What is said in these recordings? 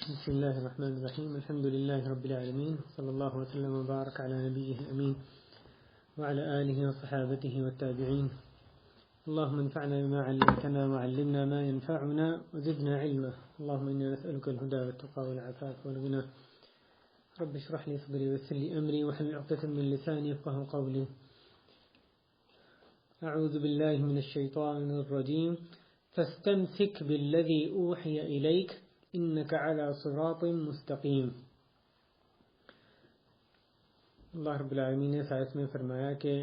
بسم الله الرحمن الرحيم. الحمد لله رب العالمين، صلى الله وسلم وبارك على نبيه الأمين وعلى آله وصحابته والتابعين. اللهم انفعنا بما علمتنا وعلمنا ما ينفعنا وزدنا علما. اللهم إنا نسألك الهدى والتقى والعفاف والغنى. رب اشرح لي صدري ويسر لي أمري واحلل عقدة من لساني يفقهوا قولي. أعوذ بالله من الشيطان الرجيم. فاستمسك بالذي أوحي إليك إنك على صراط مستقیم. اللہ رب العالمین نے سائس میں فرمایا کہ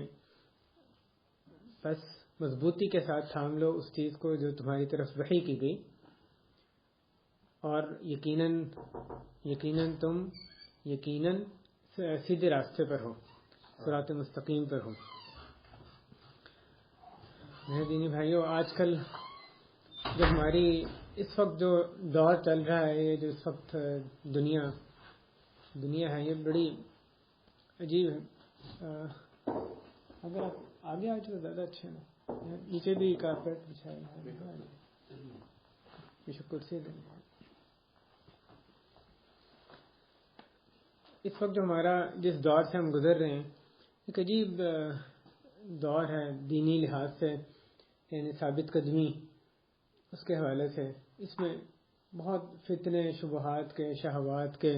بس مضبوطی کے ساتھ تھام لو اس چیز کو جو تمہاری طرف وحی کی گئی، اور یقیناً تم سیدھے راستے پر ہو، صراط مستقیم پر ہو. میرے دینی بھائیو، آج کل جو ہماری اس وقت جو دور چل رہا ہے، یہ جو اس وقت دنیا ہے، یہ بڑی عجیب ہے. اگر آپ آگے آ جائے زیادہ اچھا ہے. نیچے بھی کارپیٹ بچھایا ہے، کرسی دیں. اس وقت جو ہمارا جس دور سے ہم گزر رہے ہیں، ایک عجیب دور ہے دینی لحاظ سے، یعنی ثابت قدمی اس کے حوالے سے. اس میں بہت فتنے، شبہات کے، شہوات کے،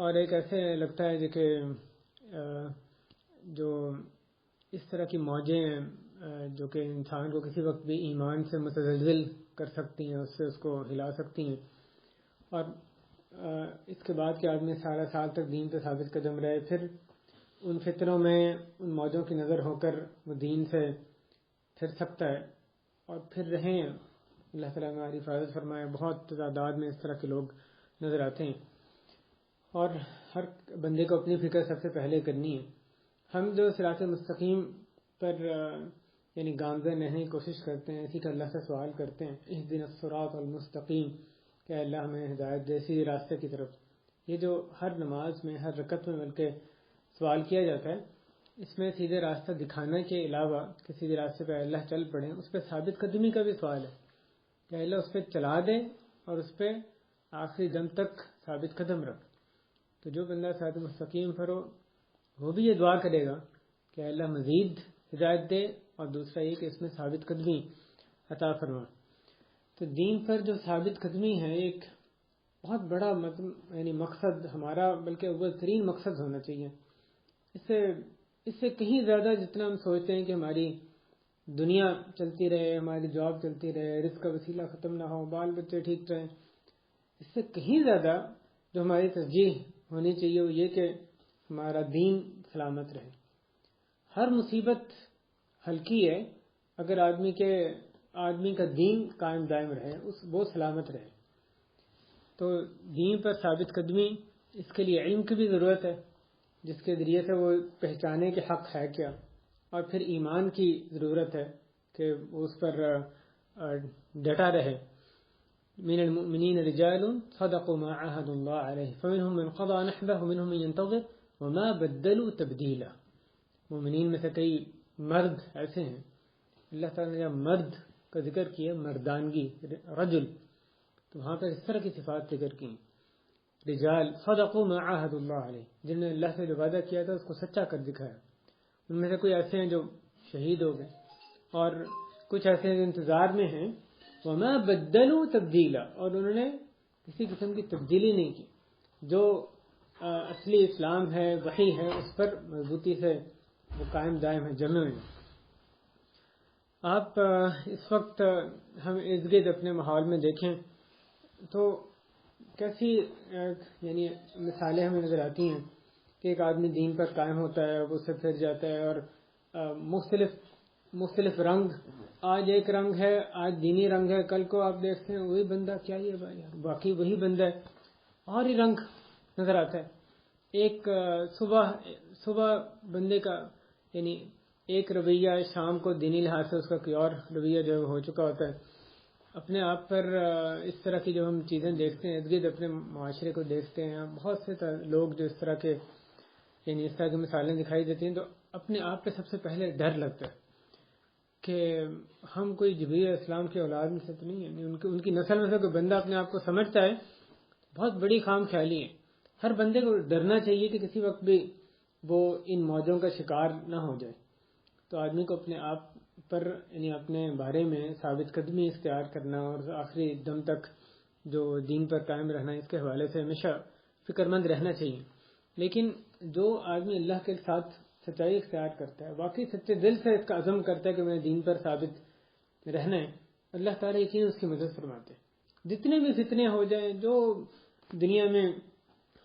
اور ایک ایسے لگتا ہے کہ جو اس طرح کی موجیں ہیں جو کہ انسان کو کسی وقت بھی ایمان سے متزلزل کر سکتی ہیں، اس کو ہلا سکتی ہیں، اور اس کے بعد کہ آدمی سارا سال تک دین پہ ثابت قدم رہے، پھر ان فتنوں میں ان موجوں کی نظر ہو کر وہ دین سے پھر سکتا ہے، اور پھر رہیں. اللہ تعالیٰ نے ہماری حفاظت فرمائے. بہت تعداد میں اس طرح کے لوگ نظر آتے ہیں، اور ہر بندے کو اپنی فکر سب سے پہلے کرنی ہے. ہم جو صراط مستقیم پر یعنی گامزن رہنے کی کوشش کرتے ہیں، اسی کا اللہ سے سوال کرتے ہیں، اہدنا الصراط المستقیم، کہ اللہ ہمیں ہدایت دے سیدھے راستے کی طرف. یہ جو ہر نماز میں، ہر رکعت میں بلکہ سوال کیا جاتا ہے، اس میں سیدھے راستہ دکھانے کے علاوہ کہ سیدھے راستے پہ اللہ چل پڑے، اس پہ ثابت قدمی کا بھی سوال ہے کہ اللہ اس پہ چلا دے اور اس پہ آخری دم تک ثابت قدم رکھ. تو جو بندہ صراط مستقیم پر ہو، وہ بھی یہ دعا کرے گا کہ اللہ مزید ہدایت دے، اور دوسرا یہ کہ اس میں ثابت قدمی عطا فرما. تو دین پر جو ثابت قدمی ہے، ایک بہت بڑا یعنی مقصد ہمارا، بلکہ اول ترین مقصد ہونا چاہیے. اس سے کہیں زیادہ جتنا ہم سوچتے ہیں کہ ہماری دنیا چلتی رہے، ہماری جاب چلتی رہے، رزق کا وسیلہ ختم نہ ہو، بال بچے ٹھیک رہیں، اس سے کہیں زیادہ جو ہماری ترجیح ہونی چاہیے وہ یہ کہ ہمارا دین سلامت رہے. ہر مصیبت ہلکی ہے اگر آدمی کا دین قائم دائم رہے، وہ سلامت رہے. تو دین پر ثابت قدمی، اس کے لیے علم کی بھی ضرورت ہے، جس کے ذریعے سے وہ پہچانے کہ حق ہے کیا، اور پھر ایمان کی ضرورت ہے کہ وہ اس پر ڈٹا رہے. من المؤمنین رجال صدقوا ما عاهدوا الله عليه فمنهم من قضى نحبه ومنهم من ينتظر وما بدلوا تبدیلا. مومنین میں سے کئی مرد ایسے ہیں، اللہ تعالیٰ نے جب مرد کا ذکر کیا، مردانگی، رجل، تو وہاں پر اس طرح کی صفات ذکر کی. رجال صدقوا ما عاهدوا الله عليه، جنہوں نے اللہ سے جو وعدہ کیا تھا اس کو سچا کر دکھایا. ان میں سے کوئی ایسے ہیں جو شہید ہو گئے، اور کچھ ایسے ہیں جو انتظار میں ہیں. وما بدلوا تبدیلا، اور انہوں نے کسی قسم کی تبدیلی نہیں کی. جو اصلی اسلام ہے، وحی ہے، اس پر مضبوطی سے وہ قائم دائم ہے، جمع ہوئے. آپ اس وقت ہم ارد گرد اپنے ماحول میں دیکھیں تو کیسی یعنی مثالیں ہمیں نظر آتی ہیں کہ ایک آدمی دین پر قائم ہوتا ہے، وہ اس سے پھر جاتا ہے، اور مختلف رنگ. آج ایک رنگ ہے، آج دینی رنگ ہے، کل کو آپ دیکھتے ہیں وہی بندہ، کیا یہ باقی وہی بندہ ہے، اور ہی رنگ نظر آتا ہے. ایک صبح بندے کا یعنی ایک رویہ، شام کو دینی لحاظ سے اس کا کوئی اور رویہ جو ہو چکا ہوتا ہے. اپنے آپ پر اس طرح کی جو ہم چیزیں دیکھتے ہیں، ارد گرد اپنے معاشرے کو دیکھتے ہیں، بہت سے لوگ جو اس طرح کے یعنی اس طرح کی مثالیں دکھائی دیتی ہیں، تو اپنے آپ پہ سب سے پہلے ڈر لگتا ہے کہ ہم کوئی جبریل علیہ السلام کے اولاد میں سے تو نہیں ہیں. ان کی نسل میں سے کوئی بندہ اپنے آپ کو سمجھتا ہے بہت بڑی خام خیالی ہے. ہر بندے کو ڈرنا چاہیے کہ کسی وقت بھی وہ ان موجوں کا شکار نہ ہو جائے. تو آدمی کو اپنے آپ پر یعنی اپنے بارے میں ثابت قدمی اختیار کرنا اور آخری دم تک جو دین پر قائم رہنا، اس کے حوالے سے ہمیشہ فکر مند رہنا چاہیے. لیکن جو آدمی اللہ کے ساتھ سچائی اختیار کرتا ہے، واقعی سچے دل سے اس کا عزم کرتا ہے کہ میں دین پر ثابت رہنا ہے، اللہ تعالیٰ یقیناً اس کی مدد فرماتے ہیں. جتنے بھی فتنے ہو جائیں، جو دنیا میں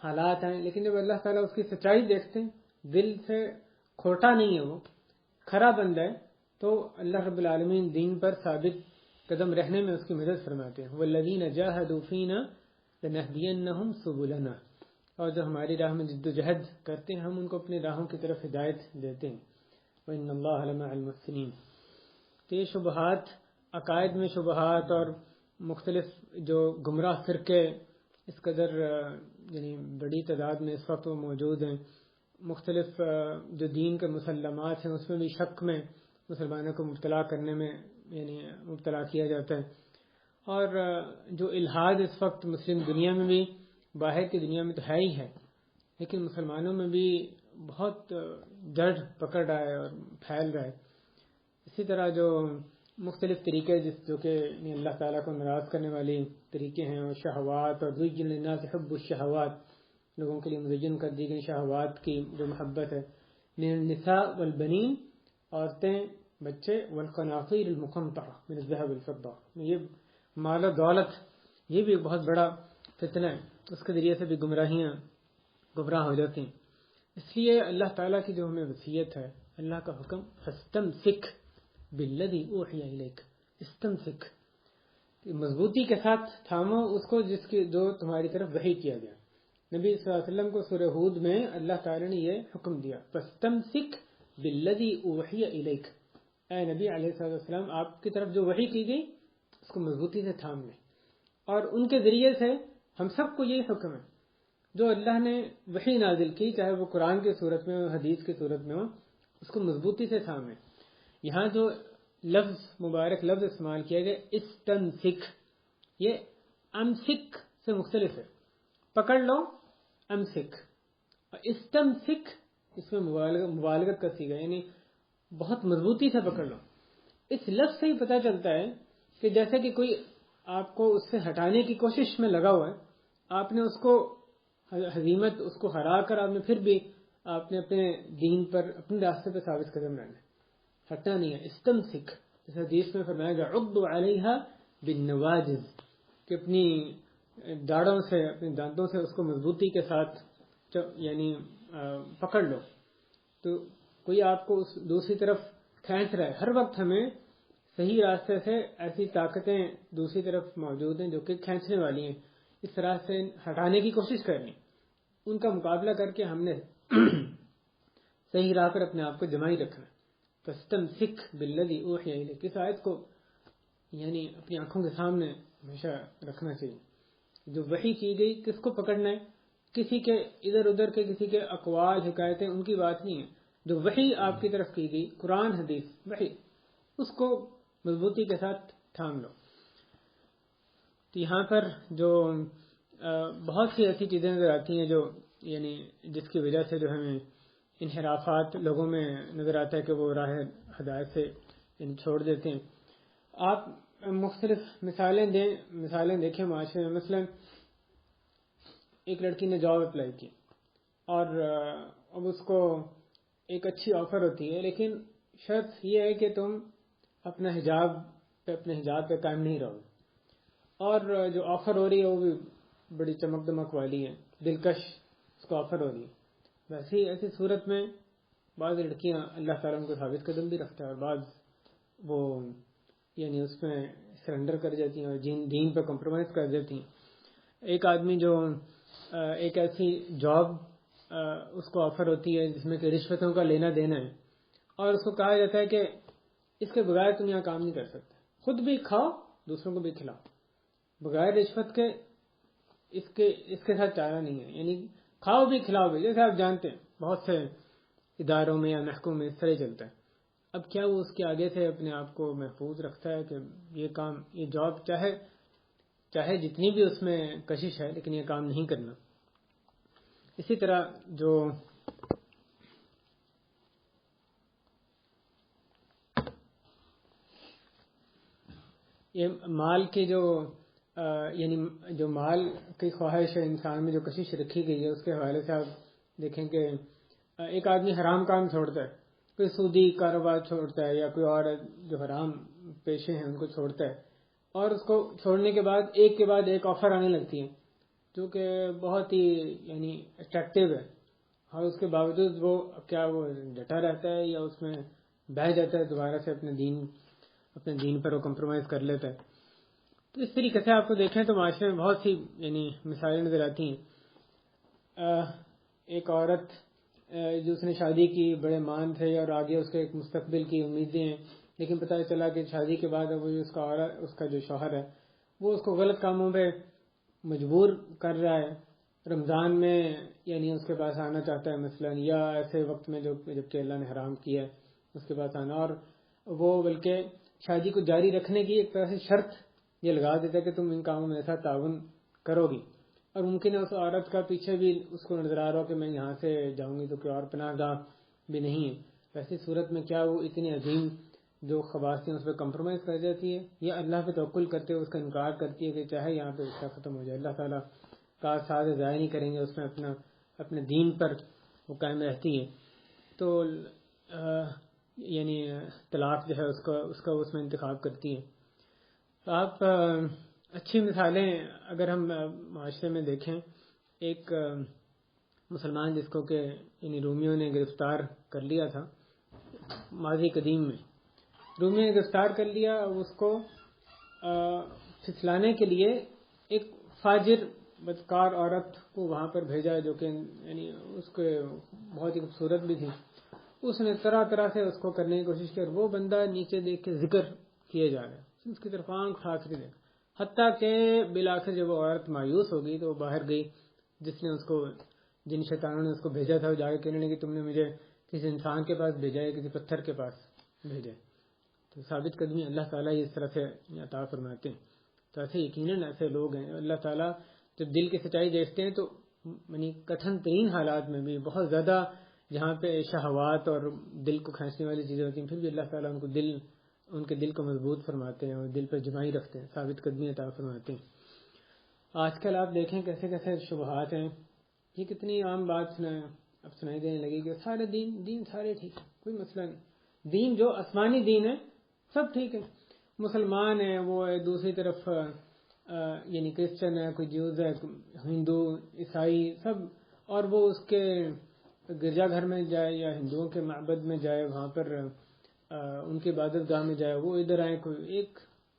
حالات ہیں، لیکن جب اللہ تعالیٰ اس کی سچائی دیکھتے ہیں، دل سے کھوٹا نہیں ہے، وہ کھرا بندہ ہے، تو اللہ رب العالمین دین پر ثابت قدم رہنے میں اس کی مدد فرماتے ہیں. والذین جاہدوا فینا لنہدینہم سبلنا، اور جو ہماری راہ میں جد و جہد کرتے ہیں، ہم ان کو اپنی راہوں کی طرف ہدایت دیتے ہیں. وإن اللہ لمع المحسنین. تو یہ شبہات، عقائد میں شبہات اور مختلف جو گمراہ فرقے اس قدر یعنی بڑی تعداد میں اس وقت وہ موجود ہیں، مختلف جو دین کے مسلمات ہیں اس میں بھی شک میں مسلمانوں کو مبتلا کرنے میں یعنی مبتلا کیا جاتا ہے. اور جو الحاد اس وقت مسلم دنیا میں بھی، باہر کی دنیا میں تو ہے ہی ہے، لیکن مسلمانوں میں بھی بہت جڑ پکڑ رہا ہے اور پھیل رہا ہے. اسی طرح جو مختلف طریقے جو کہ اللہ تعالیٰ کو ناراض کرنے والی طریقے ہیں، اور شہوات، اور زُیّنَ لِلنَّاسِ حُبُّ الشَّہَوَاتِ، لوگوں کے لیے مزین کر دی گئی شہوات کی جو محبت ہے. من النساء والبنین، عورتیں، بچے، والقناطیر المقنطرہ من الذهب والفضہ، یہ مال و دولت، یہ بھی ایک بہت بڑا فتنہ ہے. اس کے ذریعے سے بھی گمراہ ہو جاتے ہیں. اس لیے اللہ تعالیٰ کی جو ہمیں وصیت ہے، اللہ کا حکم، فاستمسک بالذی اوحی الیک، استمسک، مضبوطی کے ساتھ تھامو اس کو جو تمہاری طرف وحی کیا گیا. نبی صلی اللہ علیہ وسلم کو سورہ ہود میں اللہ تعالیٰ نے یہ حکم دیا، فاستمسک بالذی اوحی الیک، اے نبی علیہ السلام، آپ کی طرف جو وحی کی گئی اس کو مضبوطی سے تھام لیں. اور ان کے ذریعے سے ہم سب کو یہی حکم ہے، جو اللہ نے وحی نازل کی، چاہے وہ قرآن کی صورت میں ہو، حدیث کی صورت میں ہو، اس کو مضبوطی سے تھامیں. یہاں جو مبارک لفظ استعمال کیا گیا استمسک، یہ امسک سے مختلف ہے. پکڑ لو، امسک، اور استمسک اس میں مبالغت کا صیغہ، یعنی بہت مضبوطی سے پکڑ لو. اس لفظ سے ہی پتہ چلتا ہے کہ جیسے کہ کوئی آپ کو اس سے ہٹانے کی کوشش میں لگا ہوا ہے، آپ نے اس کو ہزیمت، اس کو ہرا کر آپ نے پھر بھی آپ نے اپنے دین پر، اپنے راستے پہ ثابت قدم رہنا ہے، ہٹنا نہیں ہے. استمسک، جیسے حدیث میں فرمایا گیا عضوا علیہا بالنواجذ، کہ اپنی داڑھوں سے، اپنے دانتوں سے اس کو مضبوطی کے ساتھ یعنی پکڑ لو. تو کوئی آپ کو اس دوسری طرف کھینچ رہا ہے. ہر وقت ہمیں صحیح راستے سے ایسی طاقتیں دوسری طرف موجود ہیں جو کہ کھینچنے والی ہیں، اس طرح سے ہٹانے کی کوشش کرنی، ان کا مقابلہ کر کے ہم نے صحیح راہ پر اپنے آپ کو جمائی رکھنا. فاستمسک بالذی اوحی الیک، اس آیت کو یعنی اپنی آنکھوں کے سامنے ہمیشہ رکھنا چاہیے. جو وحی کی گئی کس کو پکڑنا ہے؟ کسی کے ادھر ادھر کے کسی کے اقوال، حکایتیں، ان کی بات نہیں ہے. جو وحی آپ کی طرف کی گئی، قرآن، حدیث، وحی، اس کو مضبوطی کے ساتھ تھام لو. تو یہاں پر جو بہت سی ایسی چیزیں نظر آتی ہیں جو یعنی جس کی وجہ سے جو ہمیں انحرافات لوگوں میں نظر آتا ہے کہ وہ راہ ہدایت سے یعنی چھوڑ دیتے ہیں. آپ مختلف مثالیں دیکھیں معاشرے میں. مثلا ایک لڑکی نے جاب اپلائی کی اور اب اس کو ایک اچھی آفر ہوتی ہے، لیکن شرط یہ ہے کہ تم اپنے حجاب پہ قائم نہیں رہو. اور جو آفر ہو رہی ہے وہ بھی بڑی چمک دمک والی ہے، دلکش اس کو آفر ہو رہی ہے. ویسے ہی ایسی صورت میں بعض لڑکیاں اللہ تعالیٰ کو ثابت قدم بھی رکھتا ہے، اور بعض وہ یعنی اس میں سرنڈر کر جاتی ہیں اور دین پہ کمپرومائز کر دیتی ہیں. ایک آدمی جو ایک ایسی جاب اس کو آفر ہوتی ہے جس میں کہ رشوتوں کا لینا دینا ہے، اور اس کو کہا جاتا ہے کہ اس کے بغیر تم یہاں کام نہیں کر سکتے، خود بھی کھاؤ دوسروں کو بھی کھلاؤ، بغیر رشوت کے اس کے ساتھ چارہ نہیں ہے. یعنی کھاؤ بھی کھلاؤ بھی، جیسے آپ جانتے ہیں بہت سے اداروں میں یا محکموں میں اس طرح چلتا ہے. اب کیا وہ اس کے آگے سے اپنے آپ کو محفوظ رکھتا ہے کہ یہ کام، یہ جاب چاہے چاہے جتنی بھی اس میں کشش ہے لیکن یہ کام نہیں کرنا. اسی طرح جو یہ مال کی یعنی جو مال کی خواہش ہے انسان میں جو کشش رکھی گئی ہے، اس کے حوالے سے آپ دیکھیں کہ ایک آدمی حرام کام چھوڑتا ہے، کوئی سودی کاروبار چھوڑتا ہے یا کوئی اور جو حرام پیشے ہیں ان کو چھوڑتا ہے، اور اس کو چھوڑنے کے بعد ایک کے بعد ایک آفر آنے لگتی ہیں جو کہ بہت ہی یعنی اٹریکٹیو ہے، اور اس کے باوجود وہ ڈٹا رہتا ہے یا اس میں بہہ جاتا ہے، دوبارہ سے اپنے دین پر وہ کمپرومائز کر لیتا ہے. تو اس طریقے سے آپ کو دیکھیں تو معاشرے میں بہت سی یعنی مثالیں نظر آتی ہیں. ایک عورت جو اس نے شادی کی، بڑے مان تھے اور آگے اس کے ایک مستقبل کی امیدیں ہیں، لیکن پتہ چلا کہ شادی کے بعد وہ اس کا جو شوہر ہے وہ اس کو غلط کاموں پہ مجبور کر رہا ہے. رمضان میں یعنی اس کے پاس آنا چاہتا ہے مثلا، یا ایسے وقت میں جب کہ اللہ نے حرام کیا ہے اس کے پاس آنا، اور وہ بلکہ شادی کو جاری رکھنے کی ایک طرح سے شرط یہ لگا دیتا ہے کہ تم ان کاموں میں ایسا تعاون کرو گی، اور ممکن ہے اس عورت کا پیچھے بھی اس کو نظر آ رہا ہو کہ میں یہاں سے جاؤں گی تو کوئی اور پناہ گاہ بھی نہیں ہے. ایسی صورت میں کیا وہ اتنی عظیم جو خواص ہیں اس پہ کمپرومائز کر جاتی ہے، یا اللہ پہ توکل کرتے ہوئے اس کا انکار کرتی ہے کہ چاہے یہاں پہ رشتہ ختم ہو جائے، اللہ تعالیٰ کا ساتھ ضائع نہیں کریں گے، اس میں اپنے دین پر وہ قائم رہتی ہے. تو یعنی طلاق جو ہے اس کا اس میں انتخاب کرتی ہے. تو آپ اچھی مثالیں اگر ہم معاشرے میں دیکھیں، ایک مسلمان جس کو کہ یعنی رومیوں نے گرفتار کر لیا تھا ماضی قدیم میں، رومیوں نے گرفتار کر لیا، اس کو پھسلانے کے لیے ایک فاجر بدکار عورت کو وہاں پر بھیجا جو کہ یعنی اس کے بہت ہی خوبصورت بھی تھی. اس نے طرح طرح سے اس کو کرنے کی کوشش کی، اور وہ بندہ نیچے دیکھ کے ذکر کیے جا رہا ہے، اس کی طرف آنکھ اٹھا کر دیکھ، حتیٰ کہ بالآخر جب وہ عورت مایوس ہو گئی تو وہ باہر گئی. جن شیطانوں نے اس کو بھیجا تھا وہ جا کے کہنے لگے تم نے مجھے کسی انسان کے پاس بھیجا ہے، کسی پتھر کے پاس بھیجا ہے. تو ثابت قدمی اللہ تعالیٰ اس طرح سے عطا فرماتے ہیں. تو ایسے یقیناً ایسے لوگ ہیں. اللہ تعالیٰ جب دل کی سچائی دیکھتے ہیں تو یعنی کٹھن ترین حالات میں بھی بہت زیادہ جہاں پہ شہوات اور دل کو کھینچنے والی چیزیں ہوتی ہیں، پھر بھی اللہ تعالیٰ ان کے دل کو مضبوط فرماتے ہیں اور دل پر جمائی رکھتے ہیں، ثابت قدمی عطا فرماتے ہیں. آج کل آپ دیکھیں کیسے کیسے شبہات ہیں، یہ کتنی عام بات اب سنائی دینے لگی کہ سارے دین سارے ٹھیک ہے، کوئی مسئلہ نہیں. دین جو آسمانی دین ہے سب ٹھیک ہے، مسلمان ہیں وہ دوسری طرف یعنی کرسچن ہے، کوئی جیوز ہے، ہندو عیسائی سب، اور وہ اس کے گرجا گھر میں جائے یا ہندوؤں کے معبد میں جائے، وہاں پر ان کی عبادت گاہ میں جائے، وہ ادھر آئے، کوئی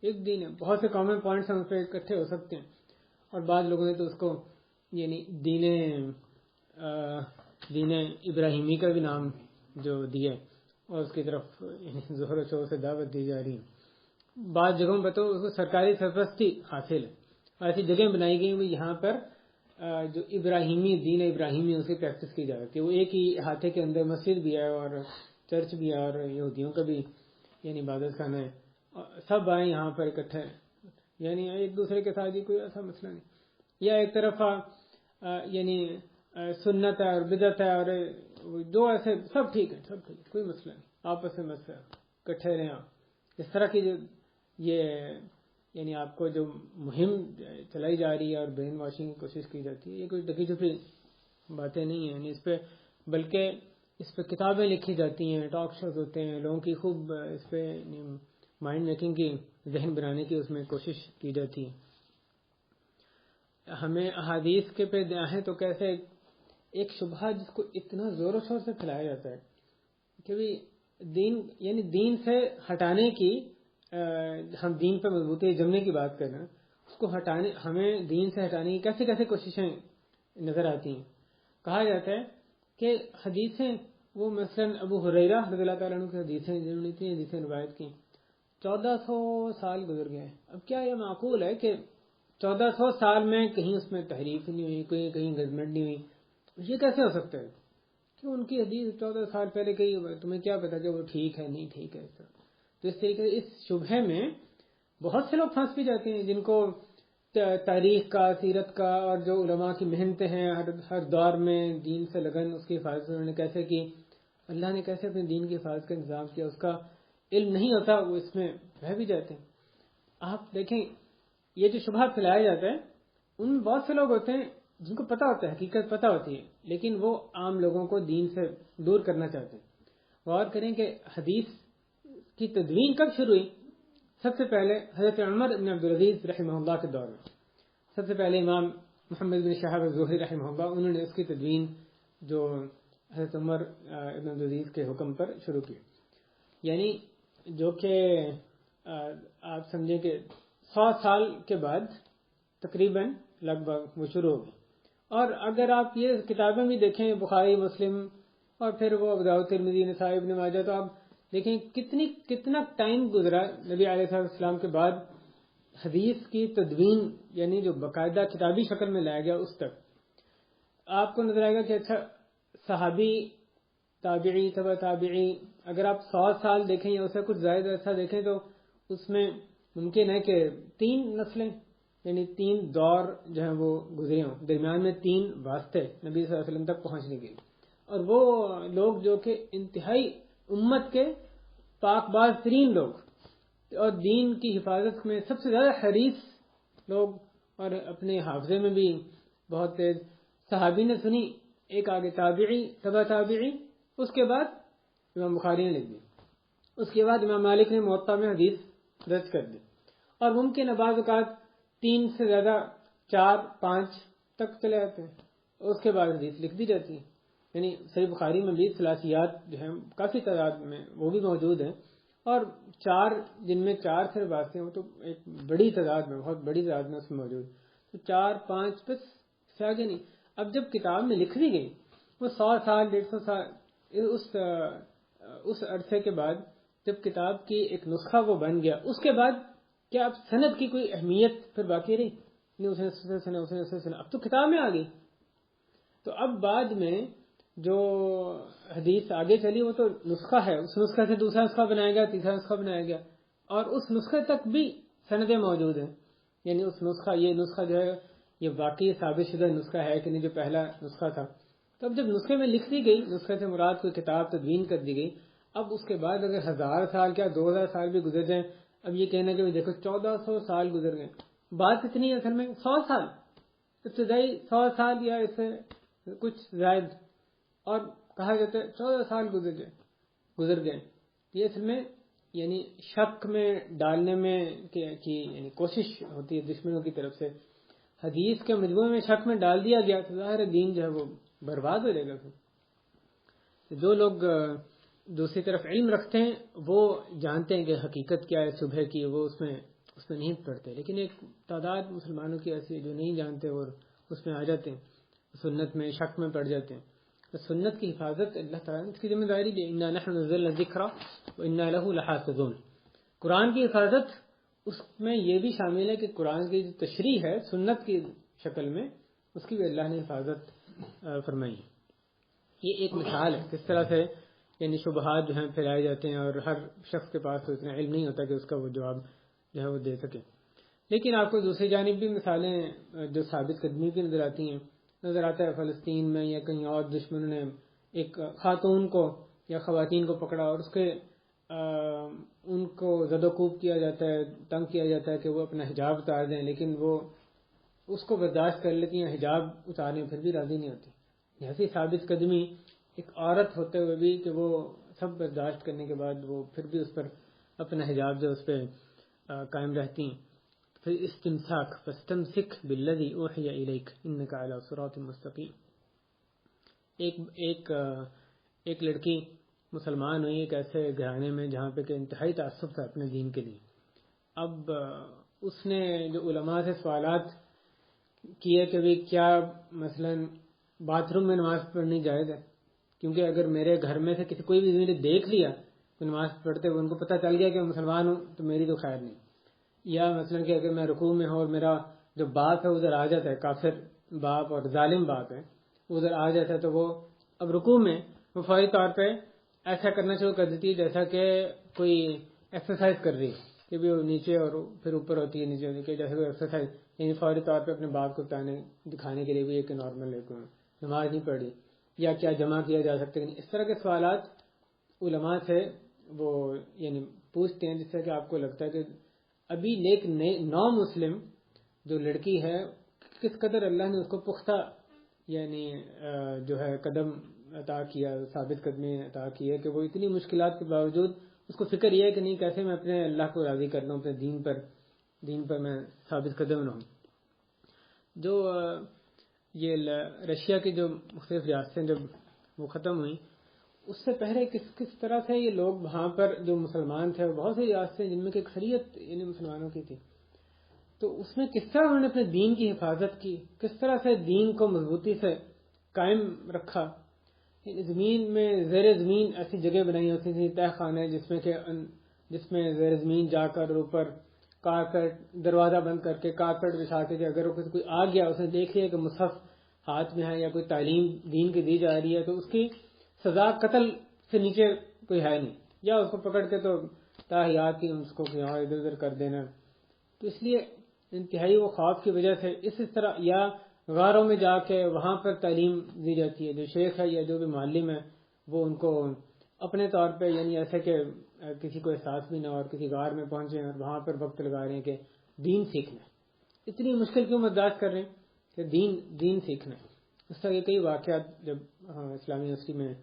ایک دین ہے. بہت سے کامن پوائنٹس ہیں اس پہ اکٹھے ہو سکتے ہیں، اور بعض لوگوں نے تو اس کو یعنی دین ابراہیمی کا بھی نام جو دیا اور اس کی طرف زہر و شور سے دعوت دی جا رہی ہے. بعض جگہوں پر تو اس کو سرکاری سرپرستی حاصل ہے، اور ایسی جگہیں بنائی گئی ہیں یہاں پر جو دین ابراہیمی اس کی پریکٹس کی جا رہی ہے. وہ ایک ہی احاطے کے اندر مسجد بھی ہے اور چرچ بھی ہے اور یہودیوں کا بھی یعنی عبادت خانہ ہے، سب آئے یہاں پر اکٹھے، یعنی ایک دوسرے کے ساتھ کوئی ایسا مسئلہ نہیں. یا ایک طرف یعنی سنت ہے اور بدعت ہے، اور دو ایسے سب ٹھیک ہے، کوئی مسئلہ نہیں، آپس میں مسئلہ اکٹھے رہیں. اس طرح کی جو یہ یعنی آپ کو جو مہم چلائی جا رہی ہے اور برین واشنگ کی کوشش کی جاتی ہے، یہ کوئی ڈکی چھپی باتیں نہیں ہیں. یعنی بلکہ اس پہ کتابیں لکھی جاتی ہیں، ٹاک شوز ہوتے ہیں، لوگوں کی خوب اس پہ مائنڈ میکنگ کی، ذہن بنانے کی اس میں کوشش کی جاتی ہے. ہمیں احادیث کے پہ آئیں تو کیسے ایک شبہہ جس کو اتنا زور و شور سے پھیلایا جاتا ہے کہ بھی دین سے ہٹانے کی، ہم دین پر مضبوطی جمنے کی بات کر رہے ہیں، اس کو ہمیں دین سے ہٹانے کی کیسے کیسے کوششیں نظر آتی ہیں. کہا جاتا ہے کہ حدیثیں وہ مثلا ابو ہریرہ رضی اللہ تعالیٰ عنہ کی حدیثیں جنہوں نے اتنی حدیثیں روایت کی، 1400 سال گزر گئے. اب کیا یہ معقول ہے کہ 1400 سال میں کہیں اس میں تحریف نہیں ہوئی، کہیں گزمنٹ نہیں ہوئی؟ یہ کیسے ہو سکتا ہے کہ ان کی حدیث 14 سال پہلے کہی، تمہیں کیا پتا کہ وہ ٹھیک ہے نہیں ٹھیک ہے؟ تو اس طریقے سے اس شبہے میں بہت سے لوگ پھنس بھی جاتے ہیں، جن کو تاریخ کا، سیرت کا، اور جو علماء کی محنتیں ہیں ہر دور میں دین سے لگن، اس کی حفاظت انہوں نے کیسے کی، اللہ نے کیسے اپنے دین کی حفاظت کا انتظام کیا، اس کا علم نہیں ہوتا وہ اس میں رہ بھی جاتے ہیں۔ آپ دیکھیں یہ جو شبہات پھیلایا جاتا ہے ان میں بہت سے لوگ ہوتے ہیں جن کو پتہ ہوتا ہے، حقیقت پتہ ہوتی ہے، لیکن وہ عام لوگوں کو دین سے دور کرنا چاہتے ہیں۔ غور کریں کہ حدیث کی تدوین کب شروع ہوئی؟ سب سے پہلے حضرت عمر بن عبدالعزیز رحمہ اللہ کے دور میں، سب سے پہلے امام محمد بن شہاب الزہری رحمہ اللہ، انہوں نے اس کی تدوین جو حضرت عمر بن عبدالعزیز کے حکم پر شروع کی، یعنی جو کہ آپ سمجھیں کہ 100 سال کے بعد تقریباً لگ بھگ وہ شروع ہوگی۔ اور اگر آپ یہ کتابیں بھی دیکھیں، بخاری، مسلم، اور پھر وہ ابو داؤد، ترمذی، نسائی، ابن ماجہ، تو آپ دیکھیں کتنا ٹائم گزرا نبی علیہ السلام کے بعد حدیث کی تدوین، یعنی جو باقاعدہ کتابی شکل میں لایا گیا اس تک۔ آپ کو نظر آئے گا کہ اچھا صحابی، تابعی، تبع تابعی، اگر آپ 100 سال دیکھیں یا اسے کچھ زائد عرصہ دیکھیں تو اس میں ممکن ہے کہ 3 نسلیں، یعنی 3 دور جو ہیں وہ گزرے ہوں، درمیان میں 3 واسطے نبی صلی اللہ علیہ وسلم تک پہنچنے کے، اور وہ لوگ جو کہ انتہائی امت کے پاک باز ترین لوگ اور دین کی حفاظت میں سب سے زیادہ حریص لوگ، اور اپنے حافظے میں بھی بہت تیز۔ صحابی نے سنی، ایک آگے تابعی، تبع تابعی، اس کے بعد امام بخاری نے لکھ دی، اس کے بعد امام مالک نے موطا میں حدیث درج کر دی، اور ممکن ہے بعض اوقات 3 سے زیادہ 4 5 تک چلے جاتے ہیں، اس کے بعد حدیث لکھ دی جاتی ہے۔ یعنی صحیح بخاری میں بھی ثلاثیات جو ہیں کافی تعداد میں وہ بھی موجود ہیں، اور 4 جن میں 4 سے واسطے ہیں وہ تو ایک بڑی تعداد میں، بہت بڑی تعداد میں اس میں موجود، تو 4 5 بس سے آگے نہیں۔ اب جب کتاب میں لکھ دی گئی وہ 100 سال 150 سال اس عرصے کے بعد جب کتاب کی ایک نسخہ وہ بن گیا، اس کے بعد کیا اب سند کی کوئی اہمیت پھر باقی رہی؟ نہیں، اسے سنا اب تو کتاب میں آ گئی۔ تو اب بعد میں جو حدیث آگے چلی وہ تو نسخہ ہے، اس نسخے سے دوسرا نسخہ بنایا گیا، تیسرا نسخہ بنایا گیا، اور اس نسخے تک بھی سندیں موجود ہیں، یعنی اس یہ نسخہ جو ہے یہ واقعی ثابت شدہ نسخہ ہے کہ نہیں جو پہلا نسخہ تھا۔ تو اب جب نسخے میں لکھ دی گئی، نسخے سے مراد کوئی کتاب تدوین کر دی گئی، اب اس کے بعد اگر 1000 سال کیا 2000 سال بھی گزر جائیں، اب یہ کہنا کہ دیکھو 1400 سال گزر گئے، بات اتنی اصل میں 100 سال، ابتدائی 100 سال یا اس سے کچھ زائد، اور کہا جاتا ہے 14 سال گزر گئے، یہ اصل میں یعنی شک میں ڈالنے میں کی یعنی کوشش ہوتی ہے دشمنوں کی طرف سے۔ حدیث کے مجموعے میں شک میں ڈال دیا گیا تو ظاہر دین جو ہے وہ برباد ہو جائے گا۔ جو لوگ دوسری طرف علم رکھتے ہیں وہ جانتے ہیں کہ حقیقت کیا ہے صبح کی، وہ اس میں نہیں پڑتے، لیکن ایک تعداد مسلمانوں کی ایسی جو نہیں جانتے اور اس میں آ جاتے ہیں، سنت میں شک میں پڑ جاتے ہیں۔ تو سنت کی حفاظت اللہ تعالیٰ نے اس کی ذمہ داری دی، انا نحن نزلنا الذکر وانا لہ لحافظون۔ قرآن کی حفاظت اس میں یہ بھی شامل ہے کہ قرآن کی جو تشریح ہے سنت کی شکل میں، اس کی بھی اللہ نے حفاظت فرمائی۔ یہ ایک مثال ہے کس طرح سے یعنی شبہات جو ہیں پھیلائے جاتے ہیں، اور ہر شخص کے پاس تو اتنا علم نہیں ہوتا کہ اس کا وہ جواب جو ہے وہ دے سکے۔ لیکن آپ کو دوسری جانب بھی مثالیں جو ثابت قدمی کی نظر آتی ہیں، نظر آتا ہے فلسطین میں یا کہیں اور دشمنوں نے ایک خاتون کو یا خواتین کو پکڑا اور اس کے ان کو زد و کوب کیا جاتا ہے، تنگ کیا جاتا ہے کہ وہ اپنا حجاب اتار دیں، لیکن وہ اس کو برداشت کر لیتی ہیں، حجاب اتارنے پھر بھی راضی نہیں ہوتی۔ ایسی ثابت قدمی ایک عورت ہوتے ہوئے بھی کہ وہ سب برداشت کرنے کے بعد وہ پھر بھی اس پر اپنا حجاب جو اس پہ قائم رہتی ہیں۔ پھر استمساک فاستمسک بالذی اوحی الیک انک علی صراط مستقیم۔ ایک لڑکی مسلمان ہوئی ایک ایسے گھرانے میں جہاں پہ کہ انتہائی تعصب تھا اپنے دین کے لیے۔ اب اس نے جو علماء سے سوالات کیے کہ بھی کیا مثلا باتھ روم میں نماز پڑھنی جائز ہے، کیونکہ اگر میرے گھر میں سے کسی کوئی بھی میرے دیکھ لیا تو نماز پڑھتے ہوئے ان کو پتہ چل گیا کہ میں مسلمان ہوں تو میری تو خیر نہیں، یا مثلا کہ اگر میں رکوع میں ہوں اور میرا جو باپ ہے ادھر آ جاتا ہے، کافر باپ اور ظالم باپ ہے ادھر آ جاتا ہے، تو وہ اب رکوع میں وہ فوری طور پہ ایسا کرنا شروع کر دیتی ہے جیسا کہ کوئی ایکسرسائز کر رہی ہے، کہ بھی وہ نیچے اور پھر اوپر ہوتی ہے، نیچے ہوتی ہے، جیسے کوئی ایکسرسائز، یعنی فوری طور پہ اپنے باپ کو دکھانے کے لیے بھی ایک نارمل ایک نماز نہیں پڑھی یا کیا جمع کیا جا سکتا ہے. اس طرح کے سوالات علماء سے وہ یعنی پوچھتے ہیں جس سے کہ آپ کو لگتا ہے کہ ابھی ایک نو مسلم جو لڑکی ہے کس قدر اللہ نے اس کو پختہ یعنی جو ہے قدم عطا کیا، ثابت قدمی عطا کی ہے کہ وہ اتنی مشکلات کے باوجود اس کو فکر یہ ہے کہ نہیں کیسے میں اپنے اللہ کو راضی کر لوں، اپنے دین پر میں ثابت قدم رہوں. جو یہ رشیا کی جو مختلف ریاستیں جب وہ ختم ہوئیں اس سے پہلے کس طرح سے یہ لوگ وہاں پر جو مسلمان تھے، بہت سی ریاستیں جن میں کہ اکثریت یعنی مسلمانوں کی تھی، تو اس میں کس طرح انہوں نے اپنے دین کی حفاظت کی، کس طرح سے دین کو مضبوطی سے قائم رکھا. زمین میں زیر زمین ایسی جگہ بنائی ہوتی تھی، تہ خانے جس میں زیر زمین جا کر اوپر کارپیٹ دروازہ بند کر کے کارپیٹ بچھا کے کہ اگر کوئی آ گیا اس نے دیکھ لیا کہ مصحف ہاتھ میں ہے یا کوئی تعلیم دین کی دی جا رہی ہے تو اس کی سزا قتل سے نیچے کوئی ہے نہیں، یا اس کو پکڑ کے تو تاحیات کی اس کو ادھر ادھر کر دینا. تو اس لیے انتہائی وہ خوف کی وجہ سے اس طرح یا غاروں میں جا کے وہاں پر تعلیم دی جاتی ہے. جو شیخ ہے یا جو بھی معلم ہے وہ ان کو اپنے طور پہ یعنی ایسے کہ کسی کو احساس بھی نہ اور کسی غار میں پہنچے اور وہاں پر وقت لگا رہے ہیں کہ دین سیکھنا ہے. اتنی مشکل کیوں برداشت کر رہے ہیں کہ دین سیکھنا ہے. اس طرح کے کئی واقعات جب اسلامی یونیورسٹی میں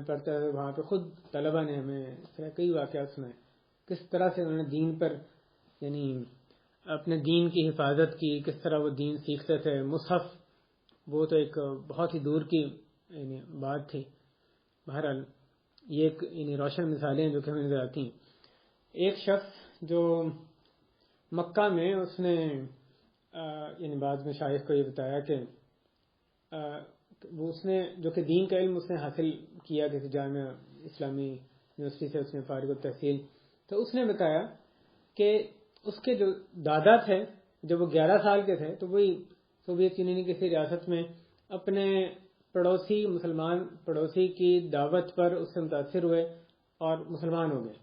پڑھتا ہے وہاں پہ خود طلبہ نے ہمیں اس طرح کئی واقعات سنائے کس طرح سے انہوں نے دین پر یعنی اپنے دین کی حفاظت کی، کس طرح وہ دین سیکھتے تھے. مصحف وہ تو ایک بہت ہی دور کی یعنی بات تھی. بہرحال یہ ایک یعنی روشن مثالیں ہیں جو کہ ہمیں نظر آتی ہیں. ایک شخص جو مکہ میں اس نے یعنی بعد میں شاید کو یہ بتایا کہ وہ اس نے جو کہ دین کا علم اس نے حاصل کیا کسی جامعہ اسلامی یونیورسٹی سے، اس نے فارغ التحصیل. تو اس نے بتایا کہ اس کے جو دادا تھے جب وہ 11 سال کے تھے تو وہی سوویت یونین کی کسی ریاست میں اپنے مسلمان پڑوسی کی دعوت پر اس سے متاثر ہوئے اور مسلمان ہو گئے.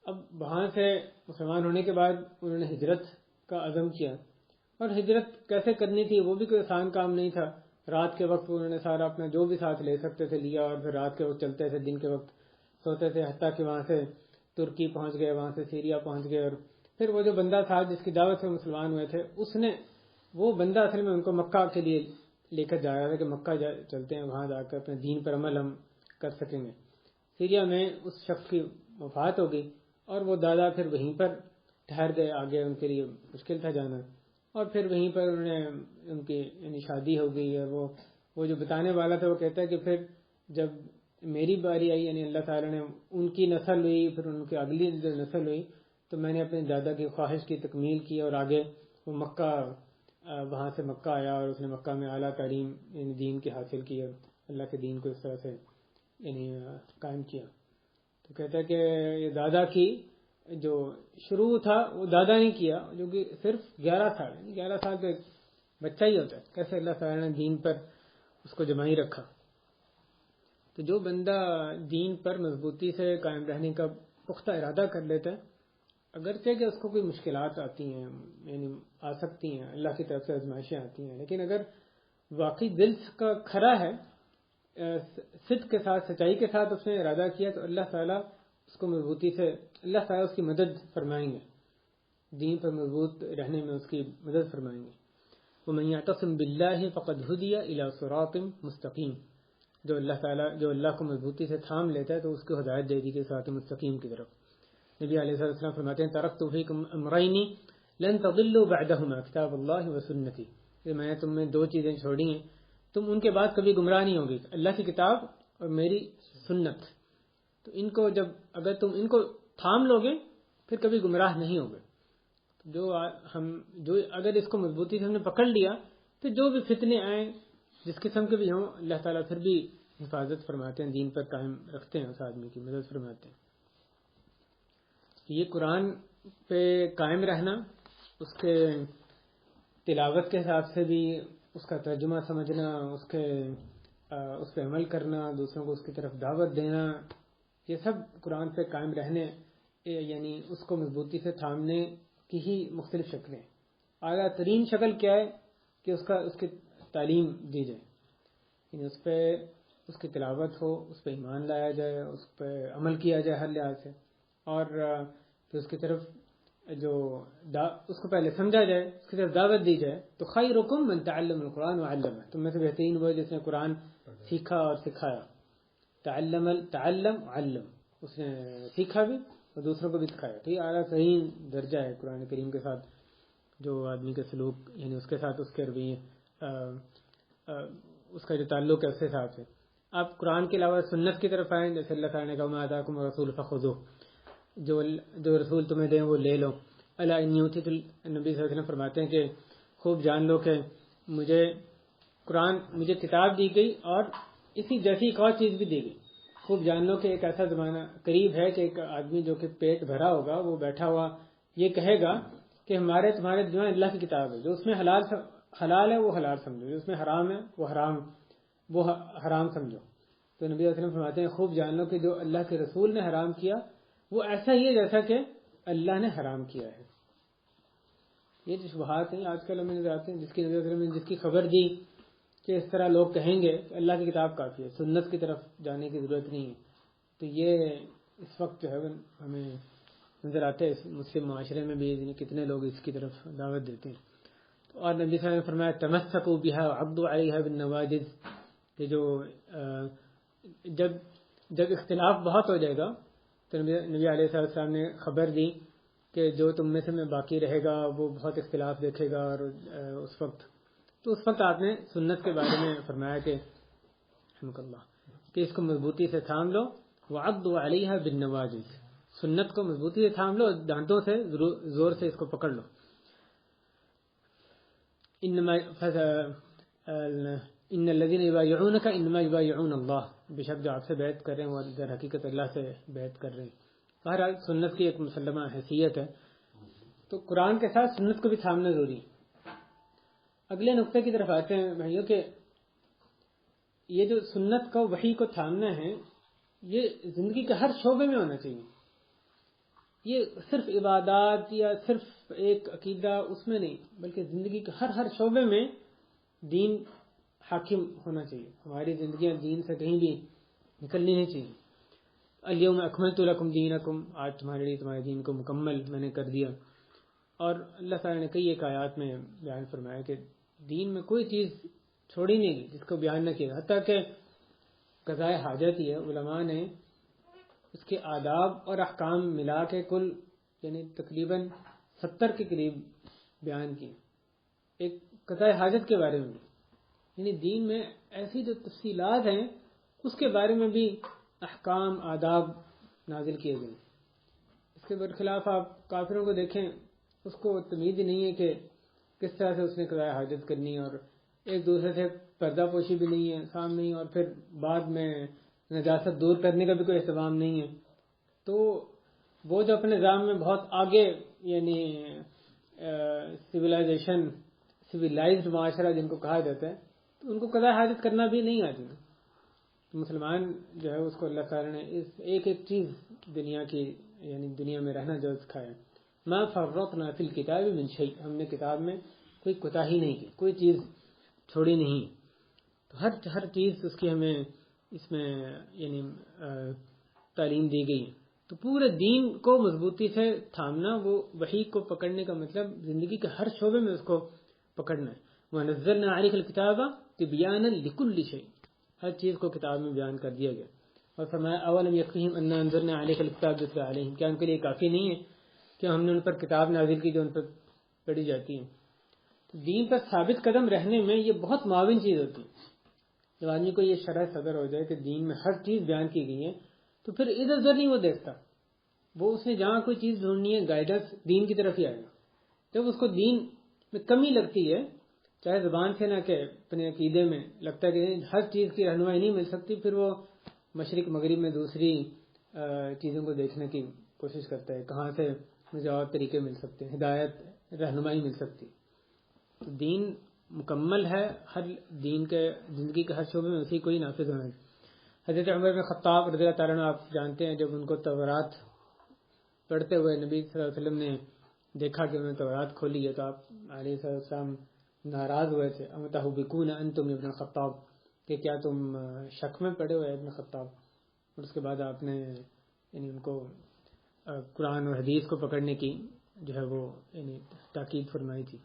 اب وہاں سے مسلمان ہونے کے بعد انہوں نے ہجرت کا عزم کیا، اور ہجرت کیسے کرنی تھی وہ بھی کوئی آسان کام نہیں تھا. رات کے وقت انہوں نے سارا اپنا جو بھی ساتھ لے سکتے تھے لیا اور پھر رات کے وقت چلتے تھے، دن کے وقت سوتے تھے، حتیٰ کہ وہاں سے ترکی پہنچ گئے، وہاں سے سیریا پہنچ گئے. اور پھر وہ جو بندہ تھا جس کی دعوت سے مسلمان ہوئے تھے اس نے وہ بندہ اصل میں ان کو مکہ کے لیے لے کر جا رہا تھا کہ مکہ چلتے ہیں، وہاں جا کر اپنے دین پر عمل ہم کر سکیں گے. سیریا میں اس شخص کی وفات ہو گئی اور وہ دادا پھر وہیں پر ٹھہر گئے. آگے ان کے لیے مشکل تھا جانا، اور پھر وہیں پر انہوں نے ان کی یعنی شادی ہو گئی. اور وہ جو بتانے والا تھا وہ کہتا ہے کہ پھر جب میری باری آئی یعنی اللہ تعالیٰ نے ان کی نسل ہوئی، پھر ان کی اگلی جو نسل ہوئی تو میں نے اپنے دادا کی خواہش کی تکمیل کی اور آگے وہ مکہ وہاں سے مکہ آیا اور اس نے مکہ میں اعلیٰ تعلیم یعنی دین کی حاصل کی اور اللہ کے دین کو اس طرح سے یعنی قائم کیا. تو کہتا ہے کہ یہ دادا کی جو شروع تھا وہ دادا نے کیا جو کہ صرف 11 سال کا ایک بچہ ہی ہوتا ہے، کیسے اللہ تعالیٰ نے دین پر اس کو جمائی رکھا. تو جو بندہ دین پر مضبوطی سے قائم رہنے کا پختہ ارادہ کر لیتا ہے، اگرچہ کہ اس کو کوئی مشکلات آتی ہیں یعنی آ سکتی ہیں، اللہ کی طرف سے آزمائشیں آتی ہیں، لیکن اگر واقعی دل کا کھرا ہے، صدق کے ساتھ سچائی کے ساتھ اس نے ارادہ کیا تو اللہ تعالیٰ اس کو مضبوطی سے اللہ تعالیٰ اس کی مدد فرمائیں گے، دین پر مضبوط رہنے میں اس کی مدد فرمائیں گے. وَمَن يَعْتَصِم بِاللَّهِ فَقَدْ هُدِيَ إِلَى صِرَاطٍ مُسْتَقِيمٍ. جو اللہ تعالیٰ جو اللہ کو مضبوطی سے تھام لیتا ہے تو اس کو ہدایت دے دی کہ صراط مستقیم کی طرف. نبی علیہ السلام فرماتے ہیں ترکت فیکم امرین لن تضلوا بعدہما کتاب اللہ و سنتی. کہ میں نے تم میں 2 چیزیں چھوڑی ہیں، تم ان کے بعد کبھی گمراہ نہیں ہوگی، اللہ کی کتاب اور میری سنت. تو ان کو اگر تم ان کو تھام لو گے پھر کبھی گمراہ نہیں ہوگے. جو اگر اس کو مضبوطی سے ہم نے پکڑ لیا پھر جو بھی فتنے آئیں جس قسم کے بھی ہوں اللہ تعالیٰ پھر بھی حفاظت فرماتے ہیں، دین پر قائم رکھتے ہیں، اس آدمی کی مدد فرماتے ہیں. یہ قرآن پہ قائم رہنا، اس کے تلاوت کے حساب سے بھی، اس کا ترجمہ سمجھنا، اس پہ عمل کرنا، دوسروں کو اس کی طرف دعوت دینا، یہ سب قرآن پہ قائم رہنے یعنی اس کو مضبوطی سے تھامنے کی ہی مختلف شکلیں. اعلیٰ ترین شکل کیا ہے کہ اس کی تعلیم دی جائے، یعنی اس پہ اس کی تلاوت ہو، اس پہ ایمان لایا جائے، اس پہ عمل کیا جائے ہر لحاظ سے، اور پھر اس کی طرف اس کو پہلے سمجھا جائے، اس کی طرف دعوت دی جائے. تو خیرکم من تعلم القرآن وعلمہ، تم میں سے بہترین وہ جس نے قرآن سیکھا اور سکھایا. تعلم علم، اس نے سیکھا بھی اور دوسروں کو بھی سکھایا. تو یہ اعلیٰ ترین درجہ ہے قرآن کریم کے ساتھ جو آدمی کا سلوک، یعنی اس کے ساتھ اس کے رویے، اس کا جو تعلق ہے اس کے حساب سے. آپ قرآن کے علاوہ سنت کی طرف آئیں، جیسے اللہ تعالیٰ نے کہا وما آتاکم الرسول فخذوہ، جو رسول تمہیں دیں وہ لے لو. الا انی اوتیت، نبی صلی اللہ علیہ وسلم فرماتے ہیں کہ خوب جان لو کہ مجھے کتاب دی گئی اور اسی جیسی ایک اور چیز بھی دی گئی. خوب جان لو کہ ایک ایسا زمانہ قریب ہے کہ ایک آدمی جو کہ پیٹ بھرا ہوگا وہ بیٹھا ہوا یہ کہے گا کہ تمہارے دنیا اللہ کی کتاب ہے، جو اس میں حلال ہے وہ حلال سمجھو، جو اس میں حرام ہے وہ حرام سمجھو. تو نبی صلی اللہ علیہ وسلم فرماتے ہیں خوب جان لو کہ جو اللہ کے رسول نے حرام کیا وہ ایسا ہی ہے جیسا کہ اللہ نے حرام کیا ہے. یہ جو شبہات ہیں آج کل ہمیں نظر آتے ہیں، جس کی نبی صلی اللہ علیہ وسلم نے جس کی خبر دی کہ اس طرح لوگ کہیں گے کہ اللہ کی کتاب کافی ہے، سنت کی طرف جانے کی ضرورت نہیں ہے. تو یہ اس وقت جو ہے ہمیں نظر آتے ہیں مسلم معاشرے میں بھی کتنے لوگ اس کی طرف دعوت دیتے ہیں. اور نبی صلی اللہ علیہ وسلم نے فرمایا تمسکوا بها وعضوا علیها بالنواجذ، کہ جو جب اختلاف بہت ہو جائے گا تو نبی علیہ السلام نے خبر دی کہ جو تم میں سے میں باقی رہے گا وہ بہت اختلاف دیکھے گا، اور اس وقت آپ نے سنت کے بارے میں فرمایا کہ رحمک اللہ کہ اس کو مضبوطی سے تھام لو، وعضوا علیہا بالنواجذ، سنت کو مضبوطی سے تھام لو، دانتوں سے زور سے اس کو پکڑ لو. ان الذين يبايعونك انما يبايعون الله، بے شک جو آپ سے بیعت کر رہے ہیں وہ در حقیقت اللہ سے بیعت کر رہے ہیں. بہرحال سنت کی ایک مسلمہ حیثیت ہے، تو قرآن کے ساتھ سنت کو بھی تھامنا ضروری ہے. اگلے نقطے کی طرف آتے ہیں بھائیوں کہ یہ جو سنت کو وحی کو تھامنا ہے یہ زندگی کے ہر شعبے میں ہونا چاہیے. یہ صرف عبادات یا صرف ایک عقیدہ اس میں نہیں، بلکہ زندگی کے ہر شعبے میں دین حاکم ہونا چاہیے. ہماری زندگیاں دین سے کہیں بھی نکلنی نہیں چاہیے. الیوم اکملت لکم دینکم، آج تمہارے دین کو مکمل میں نے کر دیا. اور اللہ تعالیٰ نے کئی ایک آیات میں بیان فرمایا کہ دین میں کوئی چیز چھوڑی نہیں گئی جس کو بیان نہ کیا، حتیٰ کہ قضاء حاجت ہی ہے، علماء نے اس کے آداب اور احکام ملا کے کل یعنی تقریباً 70 کے قریب بیان کیے ایک قضاء حاجت کے بارے میں. یعنی دین میں ایسی جو تفصیلات ہیں اس کے بارے میں بھی احکام آداب نازل کیے گئے. اس کے برخلاف آپ کافروں کو دیکھیں، اس کو تمیز ہی نہیں ہے کہ کس طرح سے اس نے قضاء حاجت کرنی، اور ایک دوسرے سے پردہ پوشی بھی نہیں ہے، سام نہیں، اور پھر بعد میں نجاست دور کرنے کا بھی کوئی اہتمام نہیں ہے. تو وہ جو اپنے نظام میں بہت آگے یعنی سویلائزڈ معاشرہ جن کو کہا جاتا ہے، تو ان کو قضاء حاجت کرنا بھی نہیں آتی. مسلمان جو ہے اس کو اللہ تعالیٰ نے اس ایک چیز دنیا کی یعنی دنیا میں رہنا جو سکھایا، ما فرطنا فی الکتاب من شیء، ہم نے کتاب میں کوئی کوتاہی نہیں کی، کوئی چیز چھوڑی نہیں. تو ہر چیز اس کی ہمیں اس میں یعنی تعلیم دی گئی ہے. تو پورے دین کو مضبوطی سے تھامنا، وہ وحی کو پکڑنے کا مطلب زندگی کے ہر شعبے میں اس کو پکڑنا ہے. وَنَزَّلْنَا عَلَيْكَ الْكِتَابَ تِبْيَانًا لِكُلِّ شَيْءٍ، ہر چیز کو کتاب میں بیان کر دیا گیا. اور فرمایا اولم یکفیہم انا انزلنا علیک الکتاب یتلی علیہم، کیا ان کے لیے کافی نہیں ہے کہ ہم نے ان پر کتاب نازل کی جو ان پر پڑھی جاتی ہے. دین پر ثابت قدم رہنے میں یہ بہت معاون چیز ہوتی ہے. جب آدمی کو یہ شرح صدر ہو جائے کہ دین میں ہر چیز بیان کی گئی ہے تو پھر ادھر ادھر نہیں وہ دیکھتا، وہ اس نے جہاں کوئی چیز ڈھونڈنی ہے گائیڈنس دین کی طرف ہی آئے گا. جب اس کو دین میں کمی لگتی ہے، چاہے زبان سے نہ کہ اپنے عقیدے میں لگتا ہے کہ ہر چیز کی رہنمائی نہیں مل سکتی، پھر وہ مشرق مغرب میں دوسری چیزوں کو دیکھنے کی کوشش کرتا ہے، کہاں سے مجھے اور طریقے مل سکتے ہیں، ہدایت رہنمائی مل سکتی. دین مکمل ہے، ہر دین کے زندگی کے ہر شعبے میں اسی کو ہی نافذ ہونا ہے. حضرت عمر بن خطاب رضی اللہ تعالیٰ عنہ آپ جانتے ہیں، جب ان کو تورات پڑھتے ہوئے نبی صلی اللہ علیہ وسلم نے دیکھا کہ انہوں نے تورات کھولی ہے تو آپ علیہ السلام ناراض ہوئے تھے، امتحبکون انتم ابن خطاب، کہ کیا تم شک میں پڑے ہوئے ابن خطاب. اور اس کے بعد آپ نے یعنی ان کو قرآن اور حدیث کو پکڑنے کی جو ہے وہ یعنی تاکید فرمائی تھی.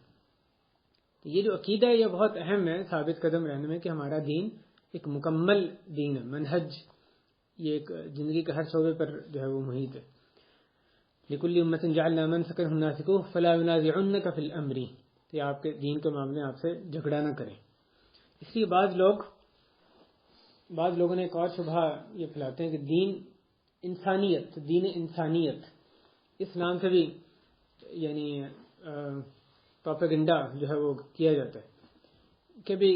تو یہ جو عقیدہ ہے یہ بہت اہم ہے ثابت قدم رہنے میں، کہ ہمارا دین ایک مکمل دین ہے، منہج، یہ ایک زندگی کے ہر شعبے پر جو ہے وہ محیط ہے. لِكُلِّ أُمَّةٍ جَعَلْنَا مَنْسَكًا هُمْ نَاسِكُوهُ فَلَا يُنَازِعُنَّكَ فِي الْأَمْرِ، کہ آپ کے دین کے معاملے میں آپ سے جھگڑا نہ کریں. اس لیے بعض لوگوں نے ایک اور شبہ یہ پھیلاتے ہیں کہ دین انسانیت اس نام سے بھی یعنی پروپیگنڈا جو ہے وہ کیا جاتا ہے کہ بھی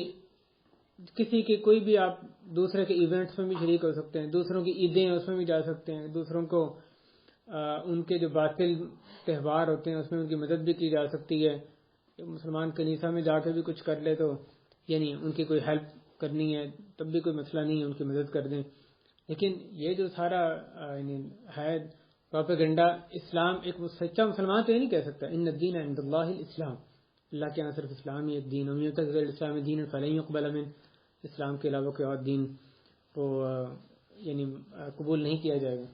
کسی کے کوئی بھی آپ دوسرے کے ایونٹس میں بھی شریک ہو سکتے ہیں، دوسروں کی عیدیں اس میں بھی جا سکتے ہیں، دوسروں کو ان کے جو باطل تہوار ہوتے ہیں اس میں ان کی مدد بھی کی جا سکتی ہے. مسلمان کنیسہ میں جا کے بھی کچھ کر لے تو یعنی ان کی کوئی ہیلپ کرنی ہے تب بھی کوئی مسئلہ نہیں ہے، ان کی مدد کر دیں. لیکن یہ جو سارا یعنی ہے پروپیگنڈا، اسلام ایک سچا مسلمان تو یہ نہیں کہہ سکتا ان الدین عند اللہ الاسلام، اللہ کے یہاں صرف اسلام ہی ایک دین، ومن یبتغ غیر الاسلام دین فلن یقبل منہ، اسلام کے علاوہ کوئی اور دین کو یعنی قبول نہیں کیا جائے گا.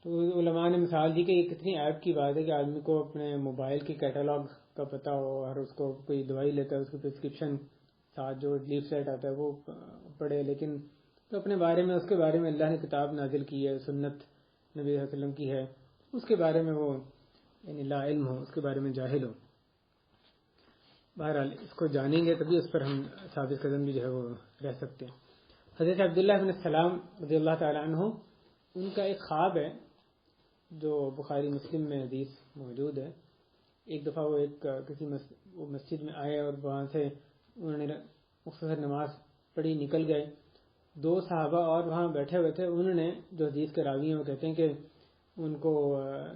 تو علماء نے مثال دی کہ یہ کتنی عیب کی بات ہے کہ آدمی کو اپنے موبائل کی کیٹالاگ کا پتہ ہو اور اس کو کوئی دوائی لیتا ہے اس کی پرسکرپشن ساتھ جو لیفلیٹ آتا ہے وہ پڑھے، لیکن تو اپنے بارے میں اس کے بارے میں اللہ نے کتاب نازل کی ہے، سنت نبی صلی اللہ علیہ وسلم کی ہے، اس کے بارے میں وہ یعنی لا علم ہو، اس کے بارے میں جاہل ہو. بہرحال اس کو جانیں گے تبھی اس پر ہم ثابت قدم بھی جو ہے وہ رہ سکتے ہیں. حضرت عبداللہ بن السلام رضی اللہ تعالیٰ عنہ، ان کا ایک خواب ہے جو بخاری مسلم میں حدیث موجود ہے. ایک دفعہ وہ کسی مسجد میں آئے اور وہاں سے انہوں نے مختصر نماز پڑھی، نکل گئے. 2 صحابہ اور وہاں بیٹھے ہوئے تھے، انہوں نے جو حدیث کے راوی ہیں وہ کہتے ہیں کہ ان کو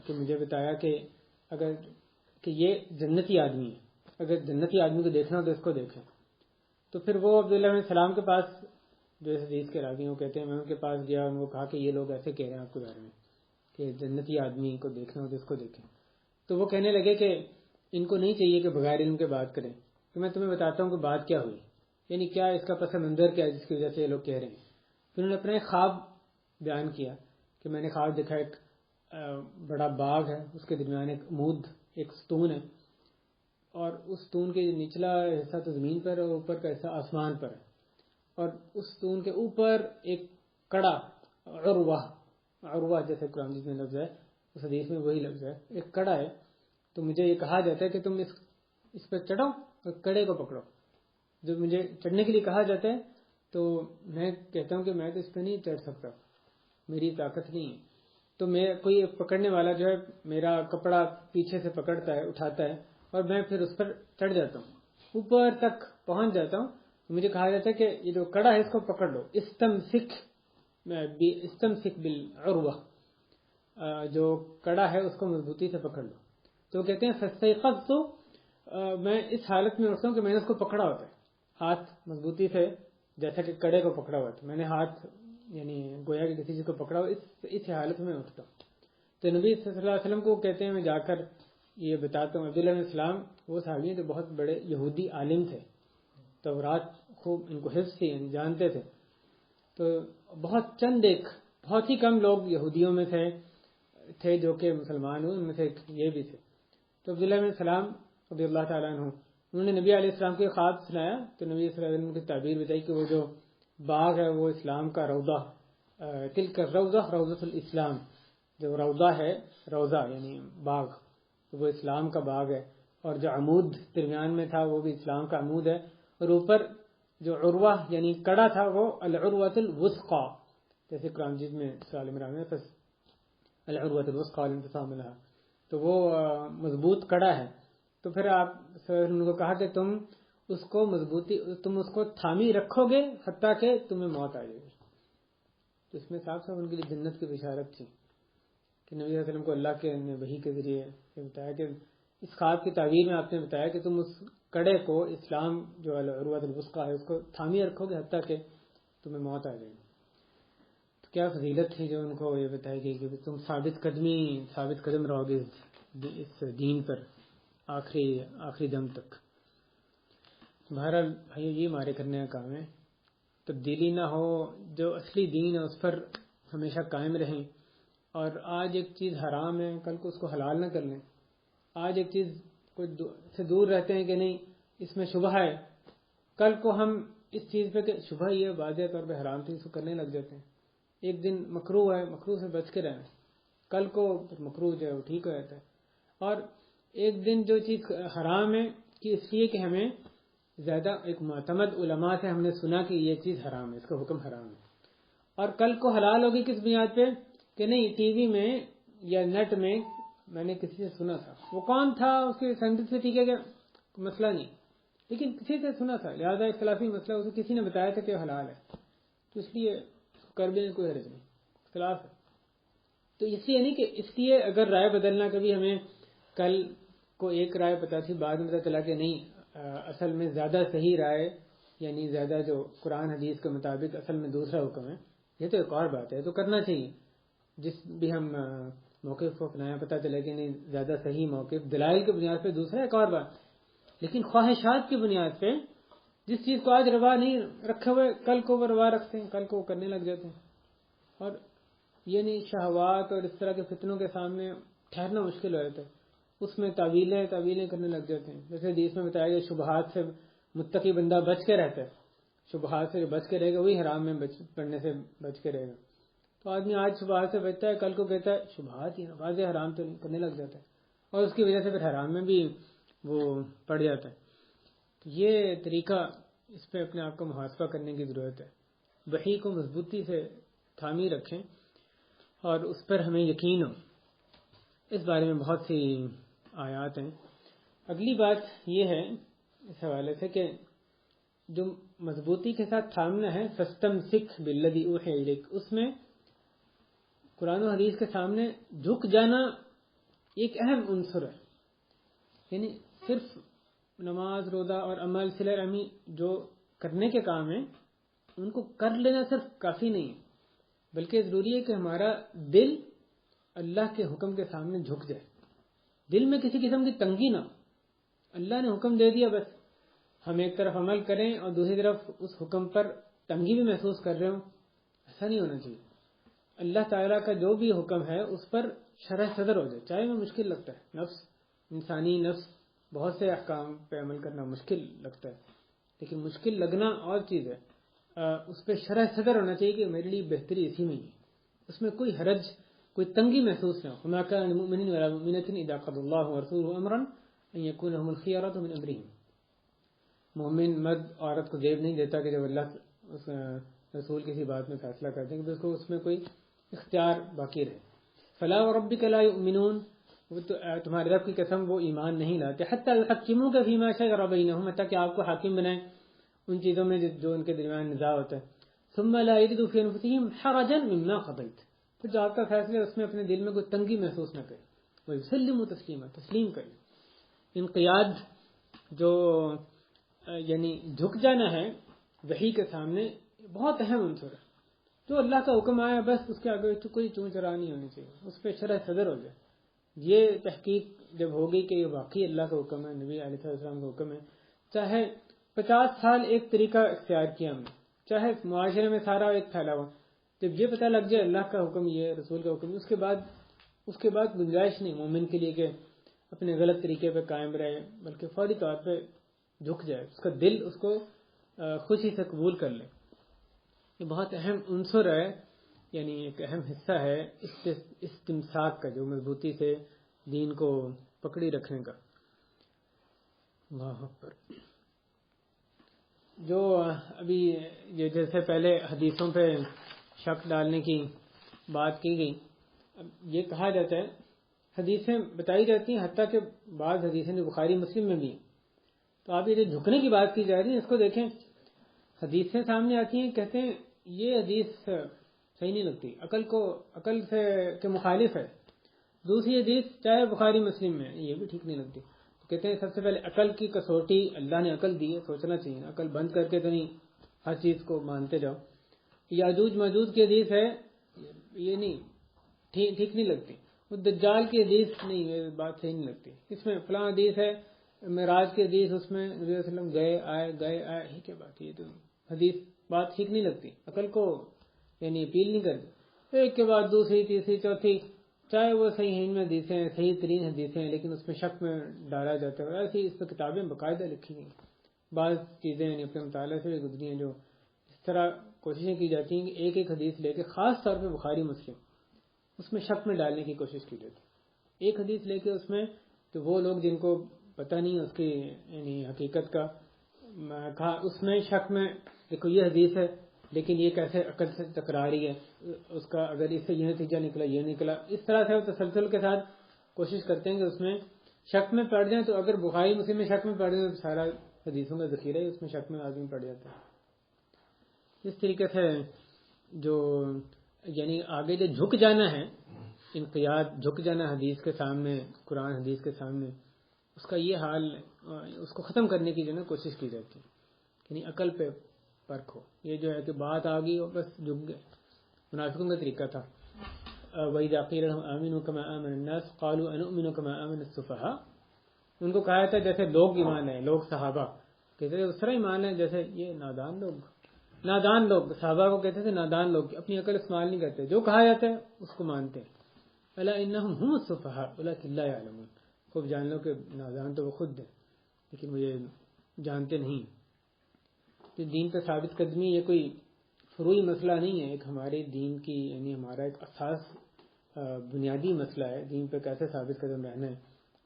کہ مجھے بتایا کہ اگر کہ یہ جنتی آدمی ہے، اگر جنتی آدمی کو دیکھنا ہو تو اس کو دیکھیں. تو پھر وہ عبداللہ بن السلام کے پاس جو اس حدیث کے راوی ہیں وہ کہتے ہیں میں ان کے پاس گیا، ان کو کہا کہ یہ لوگ ایسے کہہ رہے ہیں آپ کے بارے میں کہ جنتی آدمی کو دیکھنا ہو تو اس کو دیکھیں. تو وہ کہنے لگے کہ ان کو نہیں چاہیے کہ بغیر علم کے بات کریں، تو میں تمہیں بتاتا ہوں کہ بات کیا ہوئی، یعنی کیا اس کا پس منظر کیا ہے جس کی وجہ سے یہ لوگ کہہ رہے ہیں. پھر انہوں نے اپنا ایک خواب بیان کیا کہ میں نے خواب دیکھا ایک بڑا باغ ہے، اس کے درمیان ایک عمود، ایک ستون ہے، اور اس ستون کے نچلا حصہ تو زمین پر ہے اور اوپر کا حصہ آسمان پر ہے، اور اس ستون کے اوپر ایک کڑا، عروہ جیسے قرآن میں لفظ ہے، اس حدیث میں وہی لفظ ہے، ایک کڑا ہے. تو مجھے یہ کہا جاتا ہے کہ تم اس پر چڑھو اور کڑے کو پکڑو. جب مجھے چڑھنے کے لیے کہا جاتا ہے تو میں کہتا ہوں کہ میں تو اس پہ نہیں چڑھ سکتا، میری طاقت نہیں ہے. تو میں کوئی پکڑنے والا جو ہے میرا کپڑا پیچھے سے پکڑتا ہے، اٹھاتا ہے، اور میں پھر اس پر چڑھ جاتا ہوں، اوپر تک پہنچ جاتا ہوں. مجھے کہا جاتا ہے کہ یہ جو کڑا ہے اس کو پکڑ لو، استمسک بالعروہ، جو کڑا ہے اس کو مضبوطی سے پکڑ لو. تو کہتے ہیں فاستيقظت، تو میں اس حالت میں اٹھتا ہوں کہ میں نے اس کو پکڑا ہوتا ہے، ہاتھ مضبوطی سے جیسا کہ کڑے کو پکڑا ہوا تھا، میں نے ہاتھ یعنی گویا کہ کسی چیز کو پکڑا ہوا، اس حالت میں اٹھتا ہوں. تو نبی صلی اللہ علیہ وسلم کو کہتے ہیں میں جا کر یہ بتاتا ہوں. عبداللہ بن السلام وہ صحابی ہیں جو بہت بڑے یہودی عالم تھے، تورات خوب ان کو حفظ تھی، جانتے تھے. تو بہت ہی کم لوگ یہودیوں میں تھے جو کہ مسلمان ہوئے، ان میں سے یہ بھی تھے. تو عبداللہ بن السلام رضی اللہ تعالیٰ عنہ، انہوں نے نبی علیہ السلام کے خواب سنایا تو نبی صلی اللہ علیہ وسلم کی تعبیر بتائی کہ وہ جو باغ ہے وہ اسلام کا روضہ، تلک الروضہ روضۃ الاسلام، جو روضہ ہے، روضہ یعنی باغ، وہ اسلام کا باغ ہے. اور جو عمود درمیان میں تھا وہ بھی اسلام کا عمود ہے، اور اوپر جو عروہ یعنی کڑا تھا وہ العروۃ الوثقی، جیسے قرآن جس میں سورہ عمران میں العروۃ الوثقی الانفصام لها، تو وہ مضبوط کڑا ہے. تو پھر آپ ان کو کہا کہ تم اس کو تھامی رکھو گے حتیٰ کہ تمہیں موت آ جائے گی. تو اس میں صاف صاف ان کے لیے جنت کی بشارت تھی کہ نبی صلی اللہ علیہ وسلم کو اللہ کے وحی کے ذریعے یہ بتایا کہ اس خواب کی تعبیر میں آپ نے بتایا کہ تم اس کڑے کو، اسلام جو العروۃ الوثقی ہے، اس کو تھامی رکھو گے حتیٰ کہ تمہیں موت آ جائے گی. تو کیا فضیلت تھی جو ان کو یہ بتائی گئی کہ تم ثابت قدم رہو گے اس دین پر آخری دم تک. بہرحال بھائیو یہ ہمارے کرنے کا کام ہے. تبدیلی نہ ہو، جو اصلی دین ہے اس پر ہمیشہ قائم رہیں. اور آج ایک چیز حرام ہے، کل کو اس کو حلال نہ کر لیں. آج ایک چیز سے دور رہتے ہیں کہ نہیں اس میں شبہ ہے، کل کو ہم اس چیز پہ کہ شبہ یہ واضح طور پہ حرام تھی اس کو کرنے لگ جاتے ہیں. ایک دن مکروہ ہے، مکروہ سے بچ کے رہیں، کل کو مکروہ جو ہے وہ ٹھیک ہو جاتا ہے. اور ایک دن جو چیز حرام ہے کہ اس لیے کہ ہمیں زیادہ ایک معتمد علماء سے ہم نے سنا کہ یہ چیز حرام ہے، اس کا حکم حرام ہے، اور کل کو حلال ہوگی کس بنیاد پہ کہ نہیں ٹی وی میں یا نیٹ میں نے کسی سے سنا تھا، وہ کون تھا اس کی سندھ سے ٹھیک ہے کہ مسئلہ نہیں، لیکن کسی سے سنا تھا، لہذا اختلافی مسئلہ اسے کسی نے بتایا تھا کہ حلال ہے، تو اس لیے کر بھی کوئی حرج نہیں، اختلاف ہے. تو اس لیے نہیں کہ اس لیے اگر رائے بدلنا، کبھی ہمیں کل کو ایک رائے پتا تھی بعد میں پتا چلا کہ نہیں اصل میں زیادہ صحیح رائے یعنی زیادہ جو قرآن حدیث کے مطابق اصل میں دوسرا حکم ہے، یہ تو ایک اور بات ہے، تو کرنا چاہیے. جس بھی ہم موقف کو اپنایا پتہ چلے کہ نہیں زیادہ صحیح موقف دلائل کی بنیاد پہ دوسرا ایک اور بات. لیکن خواہشات کی بنیاد پہ جس چیز کو آج روا نہیں رکھے ہوئے کل کو وہ روا رکھتے ہیں، کل کو وہ کرنے لگ جاتے ہیں. اور یہ نہیں شہوات اور اس طرح کے فتنوں کے سامنے ٹھہرنا مشکل ہو جاتا ہے، اس میں تعویلیں کرنے لگ جاتے ہیں. جیسے حدیث میں بتایا گیا شبہات سے متقی بندہ بچ کے رہتا ہے، شبہات سے جو بچ کے رہے گا وہی حرام میں پڑنے سے بچ کے رہے گا. تو آدمی آج شبہات سے بچتا ہے، کل کو کہتا ہے شبہات ہی واضح حرام تو کرنے لگ جاتا ہے، اور اس کی وجہ سے پھر حرام میں بھی وہ پڑ جاتا ہے. تو یہ طریقہ، اس پہ اپنے آپ کو محاسبہ کرنے کی ضرورت ہے. وحی کو مضبوطی سے تھامی رکھیں اور اس پر ہمیں یقین ہو. اس بارے میں بہت سی آیات ہیں. اگلی بات یہ ہے اس حوالے سے کہ جو مضبوطی کے ساتھ تھامنا ہے فاستمسک بالذی اوحی الیک، اس میں قرآن و حدیث کے سامنے جھک جانا ایک اہم عنصر ہے. یعنی صرف نماز روزہ اور عمل صلہ رحمی جو کرنے کے کام ہیں ان کو کر لینا صرف کافی نہیں ہے، بلکہ ضروری ہے کہ ہمارا دل اللہ کے حکم کے سامنے جھک جائے. دل میں کسی قسم کی تنگی نہ، اللہ نے حکم دے دیا بس ہم ایک طرف عمل کریں اور دوسری طرف اس حکم پر تنگی بھی محسوس کر رہے ہوں، ایسا نہیں ہونا چاہیے. اللہ تعالیٰ کا جو بھی حکم ہے اس پر شرح صدر ہو جائے، چاہے وہ مشکل لگتا ہے. انسانی نفس بہت سے احکام پہ عمل کرنا مشکل لگتا ہے، لیکن مشکل لگنا اور چیز ہے، اس پہ شرح صدر ہونا چاہیے کہ میرے لیے بہتری اسی میں ہی، اس میں کوئی حرج کوئی تنگی محسوس نہ ہو. وما كان لمؤمن ولا مؤمنة اذا قضى الله ورسوله امرا ان يكون لهم الخيرة من امرهم. مومن مرد عورت کو زیب نہیں دیتا کہ جب اللہ اس رسول کسی بات میں فیصلہ کرتے ہیں کہ اس کو اس میں کوئی اختیار باقی رہے. فلا وربك لا يؤمنون، تمہارے رب کی قسم وہ ایمان نہیں لاتے حتی يحكموك فيما شجر بينهم، حتیٰ کہ آپ کو حاکم بنائیں ان چیزوں میں جو ان کے درمیان نزاع ہوتا ہے. ثم لا يجدوا في انفسهم حرجا مما قضيت، پھر جو آپ کا فیصلہ ہے اس میں اپنے دل میں کوئی تنگی محسوس نہ کرے. ويسلموا تسلیما، تسلیم کریں. انقیاد جو یعنی جھک جانا ہے وحی کے سامنے بہت اہم عنصر ہے. جو اللہ کا حکم آیا بس اس کے آگے کوئی چون چرا نہیں ہونی چاہیے، اس پہ شرح صدر ہو جائے. یہ تحقیق جب ہوگی کہ یہ واقعی اللہ کا حکم ہے، نبی علیہ السلام کا حکم ہے، چاہے 50 سال ایک طریقہ اختیار کیا ہم نے، چاہے معاشرے میں سارا ایک پھیلا ہوا، جب یہ پتہ لگ جائے اللہ کا حکم یہ رسول کا حکم، اس کے بعد گنجائش نہیں مومن کے لیے کہ اپنے غلط طریقے پہ قائم رہے، بلکہ فوری طور پہ جھک جائے، اس کا دل اس کو خوشی سے قبول کر لے. یہ بہت اہم عنصر ہے، یعنی ایک اہم حصہ ہے استمساک کا، جو مضبوطی سے دین کو پکڑی رکھنے کا. اللہ اکبر. جو ابھی جیسے پہلے حدیثوں پہ شک ڈالنے کی بات کی گئی، یہ کہا جاتا ہے حدیثیں بتائی جاتی ہیں، حتیٰ کہ بعض حدیثیں جو بخاری مسلم میں بھی ہیں. تو آپ یہ جو جھکنے کی بات کی جا رہی ہے اس کو دیکھیں، حدیثیں سامنے آتی ہیں، کہتے ہیں یہ حدیث صحیح نہیں لگتی، عقل سے کے مخالف ہے. دوسری حدیث چاہے بخاری مسلم میں یہ بھی ٹھیک نہیں لگتی. تو کہتے ہیں سب سے پہلے عقل کی کسوٹی، اللہ نے عقل دی ہے، سوچنا چاہیے، عقل بند کر کے تو نہیں ہر چیز کو مانتے جاؤ. یاجوج ماجوج کی حدیث ہے، یہ نہیں ٹھیک نہیں لگتی. وہ دجال کی حدیث نہیں ہے، بات صحیح نہیں لگتی. اس میں فلاں حدیث ہے معراج کی حدیث، اس میں نبی صلی اللہ علیہ وسلم گئے آئے، یہ کیا بات ہے؟ یہ تو حدیث بات ٹھیک نہیں لگتی، عقل کو یعنی اپیل نہیں کرتی. ایک کے بعد دوسری تیسری چوتھی، چاہے وہ صحیح میں حدیثیں ہیں، صحیح ترین حدیثیں ہیں، لیکن اس میں شک میں ڈالا جاتا ہے. ایسی اس پر کتابیں باقاعدہ لکھی گئی. بعض چیزیں یعنی اپنے مطالعے سے بھی گزری ہیں جو اس طرح کوششیں کی جاتی ہیں کہ ایک ایک حدیث لے کے، خاص طور پہ بخاری مسلم، اس میں شک میں ڈالنے کی کوشش کی جاتی. ایک حدیث لے کے اس میں تو وہ لوگ جن کو پتہ نہیں اس کی یعنی حقیقت کا، کہا اس میں شک میں دیکھو یہ حدیث ہے لیکن یہ کیسے عقل سے ٹکرا رہی ہے، اس کا اگر اس سے یہ نتیجہ نکلا یہ نکلا، اس طرح سے وہ تسلسل کے ساتھ کوشش کرتے ہیں کہ اس میں شک میں پڑ جائیں. تو اگر بخاری مسلم میں شک میں پڑ جائیں تو سارا حدیثوں کا ذخیرہ ہی اس میں شک میں آدمی پڑ جاتا ہے. اس طریقے سے جو یعنی آگے جو جھک جانا ہے، انقیاد، جھک جانا حدیث کے سامنے، قرآن حدیث کے سامنے، اس کا یہ حال، اس کو ختم کرنے کی جو نا کوشش کی جاتی ہے. یعنی عقل پہ پرکھو. یہ جو ہے کہ بات آ گئی اور بس جھک گئے. منافقوں کا طریقہ تھا. وَإِذَا قِيلَ لَهُمْ آمِنُوا كَمَا آمَنَ النَّاسُ قَالُوا أَنُؤْمِنُ كَمَا آمَنَ السُّفَهَاءُ. ان کو کہا تھا جیسے لوگ ایمان لائے، لوگ صحابہ کہتے تھے اس طرح ایمان لائے جیسے یہ نادان لوگ صحابہ کو کہتے تھے نادان لوگ، اپنی عقل استعمال نہیں کرتے، جو کہا جاتا ہے اس کو مانتے ہیں. أَلَا إِنَّهُمْ هُمُ السُّفَهَاءُ وَلَكِنْ لَا يَعْلَمُونَ. خوب جان لو کہ نادان تو وہ خود ہیں لیکن وہ یہ جانتے نہیں. کہ دین پہ ثابت قدمی یہ کوئی فروعی مسئلہ نہیں ہے، ایک ہمارے دین کی یعنی ہمارا ایک اساس بنیادی مسئلہ ہے. دین پہ کیسے ثابت قدم رہنا ہے،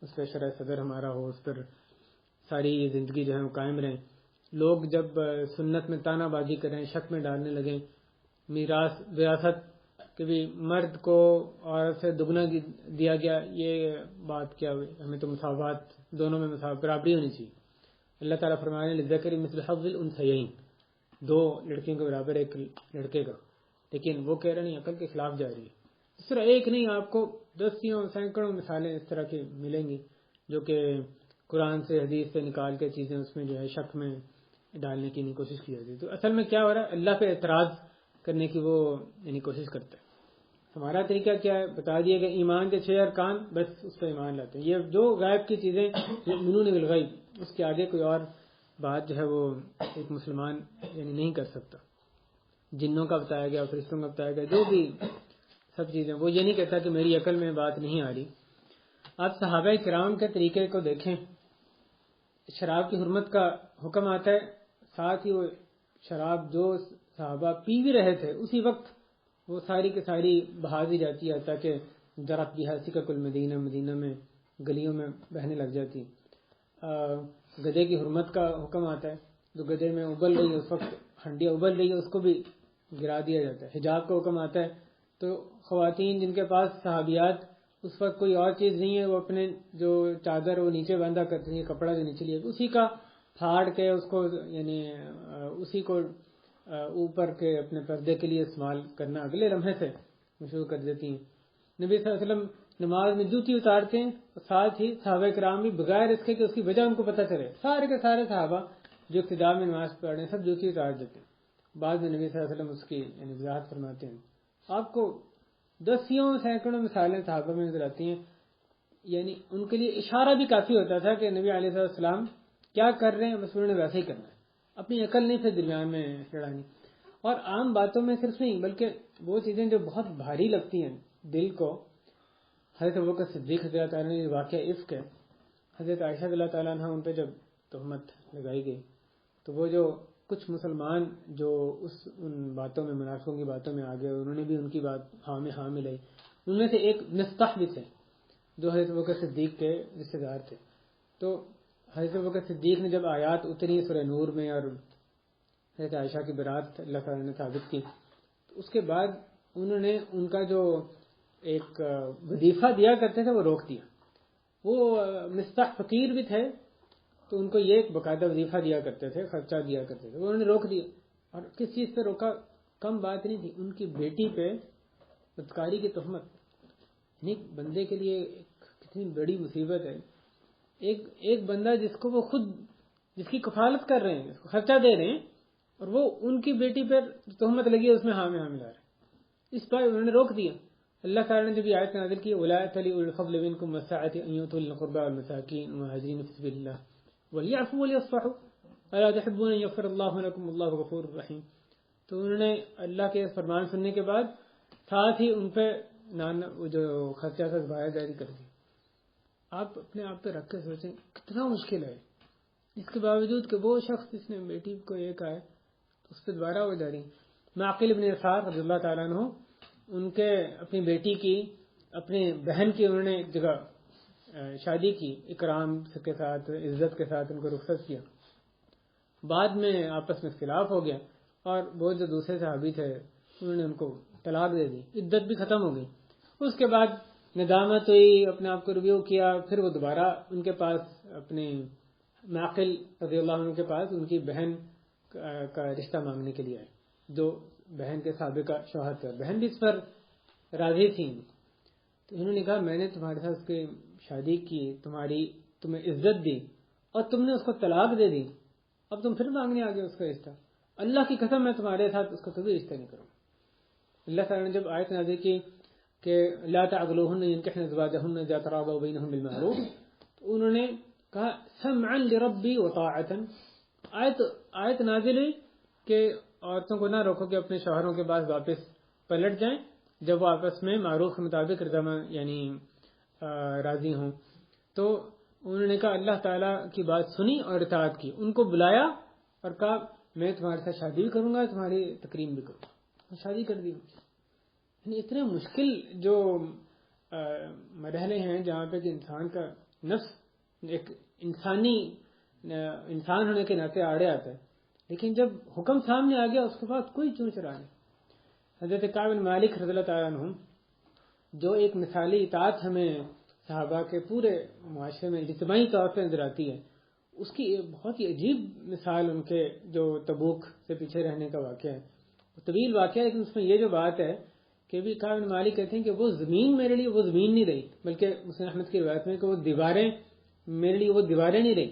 اس پہ شرع صدر ہمارا ہو، اس پر ساری یہ زندگی جو ہے وہ قائم رہیں. لوگ جب سنت میں تانا بازی کریں، شک میں ڈالنے لگیں، میراث وراثت کہ بھی مرد کو عورت سے دگنا دیا گیا، یہ بات کیا ہوئی؟ ہمیں تو مساوات، دونوں میں برابری ہونی چاہیے. اللہ تعالیٰ فرمانے للذکر مثل حظ الانثیین، دو لڑکیوں کے برابر ایک لڑکے کا، لیکن وہ کہہ رہے نہیں، عقل کے خلاف جا رہی ہے. اس طرح ایک نہیں، آپ کو دسیوں سینکڑوں مثالیں اس طرح کی ملیں گی جو کہ قرآن سے حدیث سے نکال کے چیزیں اس میں جو ہے شک میں ڈالنے کی کوشش کی جاتی ہے. تو اصل میں کیا ہو رہا ہے، اللہ پہ اعتراض کرنے کی وہ یعنی کوشش کرتا ہے. ہمارا طریقہ کیا ہے، بتا دیا کہ ایمان کے 6 ارکان، بس اس پہ ایمان لاتے ہیں. یہ جو غائب کی چیزیں یؤمنون بالغیب، اس کے آگے کوئی اور بات جو ہے وہ ایک مسلمان یعنی نہیں کر سکتا. جنوں کا بتایا گیا، فرشتوں کا بتایا گیا، جو بھی سب چیزیں، وہ یہ نہیں کہتا کہ میری عقل میں بات نہیں آ رہی. آپ صحابہ کرام کے طریقے کو دیکھیں، شراب کی حرمت کا حکم آتا ہے، ساتھ ہی وہ شراب جو صحابہ پی بھی رہے تھے اسی وقت وہ ساری کی ساری بہا دی جاتی ہے تاکہ درخت بھی ہنسی کا کل مدینہ میں گلیوں میں بہنے لگ جاتی. گدھے کی حرمت کا حکم آتا ہے، جو گدھے میں ابل رہی ہے اس وقت ہنڈیاں ابل رہی ہے اس کو بھی گرا دیا جاتا ہے. حجاب کا حکم آتا ہے تو خواتین جن کے پاس صحابیات اس وقت کوئی اور چیز نہیں ہے، وہ اپنے جو چادر وہ نیچے باندھا کرتی ہیں، کپڑا جو نیچے لیا اسی کا پھاڑ کے اس کو یعنی اسی کو اوپر کے اپنے پردے کے لیے استعمال کرنا اگلے لمحے سے شروع کر دیتی ہیں. نبی صلی اللہ علیہ وسلم نماز میں جوتی اتارتے ہیں، ساتھ ہی صحابہ کرام بھی بغیر اس کے کہ اس کی وجہ ان کو پتہ چلے، سارے کے سارے صحابہ جو ابتدا میں نماز پڑھ رہے ہیں سب جوتی اتار دیتے ہیں. بعد میں نبی صلی اللہ علیہ وسلم اس کی یعنی وضاحت فرماتے ہیں. آپ کو دسیوں سینکڑوں مثالیں صحابہ میں نظر آتی ہیں. یعنی ان کے لیے اشارہ بھی کافی ہوتا تھا کہ نبی علیہ السلام کیا کر رہے ہیں، بس انہوں نے ویسے ہی کرنا ہے، اپنی عقل نہیں پھر درمیان میں لڑانی. اور عام باتوں میں صرف نہیں بلکہ وہ چیزیں جو بہت بھاری لگتی ہیں دل کو. حضرت ابوبکر صدیق رضی اللہ تعالیٰ نے واقعہ عفق ہے، حضرت عائشہ رضی اللہ تعالیٰ عنہ ان پہ جب تہمت لگائی گئی تو وہ جو کچھ مسلمان جو ان باتوں میں منافقوں کی باتوں میں آ گئے، انہوں نے بھی ان کی بات ہاں میں ہاں ملائی. ان میں سے ایک مستح بھی تھے جو حضرت ابوبکر صدیق کے رشتے دار تھے. تو حضرت ابوبکر صدیق نے جب آیات اتری سورہ نور میں اور حضرت عائشہ کی برات اللہ تعالیٰ نے ثابت کی، تو اس کے بعد انہوں نے ان کا جو ایک وظیفہ دیا کرتے تھے وہ روک دیا. وہ مستح فقیر بھی تھے تو ان کو یہ ایک باقاعدہ وظیفہ دیا کرتے تھے، خرچہ دیا کرتے تھے، وہ انہوں نے روک دیا. اور کس چیز پہ روکا؟ کم بات نہیں تھی، ان کی بیٹی پہ بدکاری کی تہمت. یعنی بندے کے لیے کتنی بڑی مصیبت ہے. ایک بندہ جس کو وہ خود جس کی کفالت کر رہے ہیں، اس کو خرچہ دے رہے ہیں، اور وہ ان کی بیٹی پر تہمت لگی ہے اس میں ہاں میں ہاں ملا رہے ہیں. اس پر انہوں نے روک دیا. اللہ تعالیٰ نے جب یہ آیت نازل کی اولئک اولی الفضل منکم والسعة ان یؤتوا القربى والمساکین والمہاجرین فی سبیل اللہ ولیعفوا ولیصفحوا الا تحبون ان یغفر اللہ لکم واللہ غفور رحیم. تو انہوں نے اللہ کے فرمان سننے کے بعد ساتھ ہی ان پہ جو خرچہ تھا باہر جاری کر دیا. آپ اپنے آپ پہ رکھ کے سوچیں کتنا مشکل ہے. اس کے باوجود کہ وہ شخص جس نے بیٹی کو ایک آئے تو اس پہ دوبارہ وہ جاری. معقل ابن یسار رضی اللہ تعالیٰ عنہ ان کے اپنی بیٹی کی اپنی بہن کی انہوں نے ایک جگہ شادی کی اکرام کے ساتھ عزت کے ساتھ ان کو رخصت کیا. بعد میں آپس میں اختلاف ہو گیا اور وہ جو دوسرے صحابی تھے انہوں نے ان کو طلاق دے دی. عدت بھی ختم ہو گئی. اس کے بعد ندامت ہوئی, اپنے آپ کو ریویو کیا, پھر وہ دوبارہ ان کے پاس اپنے معقل رضی اللہ عنہ کے پاس ان کی بہن کا رشتہ مانگنے کے لیے آئے جو بہن کے سابقہ شوہر تھے. بہن بھی اس پر راضی تھیں. تو انہوں نے کہا میں نے تمہارے ساتھ اس کی شادی کی, تمہیں عزت دی اور تم نے اس کو طلاق دے دی, اب تم پھر مانگنے آ گئے اس کا رشتہ. اللہ کی قسم میں تمہارے ساتھ اس کا کبھی رشتہ نہیں کروں. اللہ تعالیٰ نے جب آیت نازل کی کہ لا تعضلوهن ينكحن ازواجهن اذا تراضوا بينهم بالمعروف, تو انہوں نے کہا سمعا لربی وطاعتا. آیت نازل ہوئی کہ عورتوں کو نہ روکو کہ اپنے شوہروں کے پاس واپس پلٹ جائیں جب وہ آپس میں معروف کے مطابق یعنی راضی ہوں. تو انہوں نے کہا اللہ تعالیٰ کی بات سنی اور اطاعت کی. ان کو بلایا اور کہا میں تمہارے ساتھ شادی بھی کروں گا, تمہاری تکریم بھی کروں گا. شادی کر دی. یعنی اتنے مشکل جو مرحلے ہیں جہاں پہ کہ انسان کا نفس ایک انسان ہونے کے ناطے آڑے آتا ہے, لیکن جب حکم سامنے آ گیا اس کے بعد کوئی چون چرا نہیں. حضرت کعب بن مالک رضی اللہ تعالیٰ عنہ جو ایک مثالی اطاعت ہمیں صحابہ کے پورے معاشرے میں اجتماعی طور پہ نظر آتی ہے, اس کی بہت ہی عجیب مثال ان کے جو تبوک سے پیچھے رہنے کا واقعہ ہے. طویل واقعہ ہے لیکن اس میں یہ جو بات ہے کہ بھی کعب بن مالک کہتے ہیں کہ وہ زمین میرے لیے وہ زمین نہیں رہی, بلکہ مسلم احمد کی روایت میں کہ وہ دیواریں میرے لیے وہ دیواریں نہیں رہی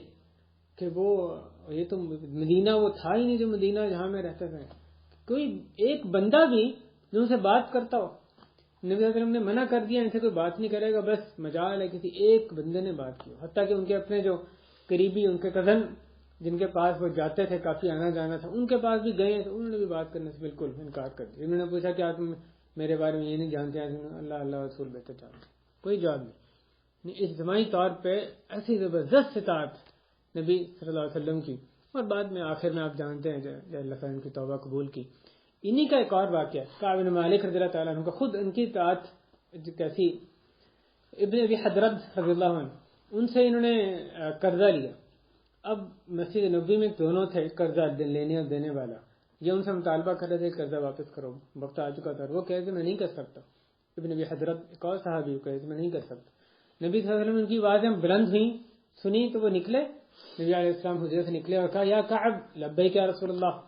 کہ وہ یہ تو مدینہ وہ تھا ہی نہیں جو مدینہ جہاں میں رہتا تھا. کوئی ایک بندہ بھی جو ان سے بات کرتا ہو, نبی صلی اللہ علیہ وسلم نے منع کر دیا ان سے کوئی بات نہیں کرے گا, بس مجال ہے کسی ایک بندے نے بات کی. حتیٰ کہ ان کے اپنے جو قریبی ان کے کزن جن کے پاس وہ جاتے تھے, کافی آنا جانا تھا, ان کے پاس بھی گئے تو انہوں نے بھی بات کرنے سے بالکل انکار کر دیا. انہوں نے پوچھا کیا تم میرے بارے میں یہ نہیں جانتے ہیں؟ اللہ رسول بہتر جانتے. کوئی جواب نہیں. اجتماعی طور پہ ایسی زبردست اطاعت نبی صلی اللہ علیہ وسلم کی, اور بعد میں آخر میں آپ جانتے ہیں جو اللہ تعالیٰ کی توبہ قبول کی. انہی کا ایک اور واقعہ کعب بن مالک رضی اللہ تعالیٰ عنہ کا, خود ان کی اطاعت کیسی. ابن ابی حضرت رضی اللہ عنہ ان سے انہوں نے قرضہ لیا. اب مسجد نبوی میں دونوں تھے قرضہ لینے اور دینے والا, یہ ان سے مطالبہ کر رہے تھے قرضہ واپس کرو, وقت آ چکا تھا. وہ کہتے میں نہیں کر سکتا. ابن ابی حضرت ایک اور صحابی کہتے میں نہیں کر سکتا. نبی صلی اللہ علیہ وسلم ان کی آوازیں بلند ہوئیں, سنی تو وہ نکلے. نبی علیہ السلام حجرے سے نکلے اور کہا یا کعب لبیک یا رسول اللہ.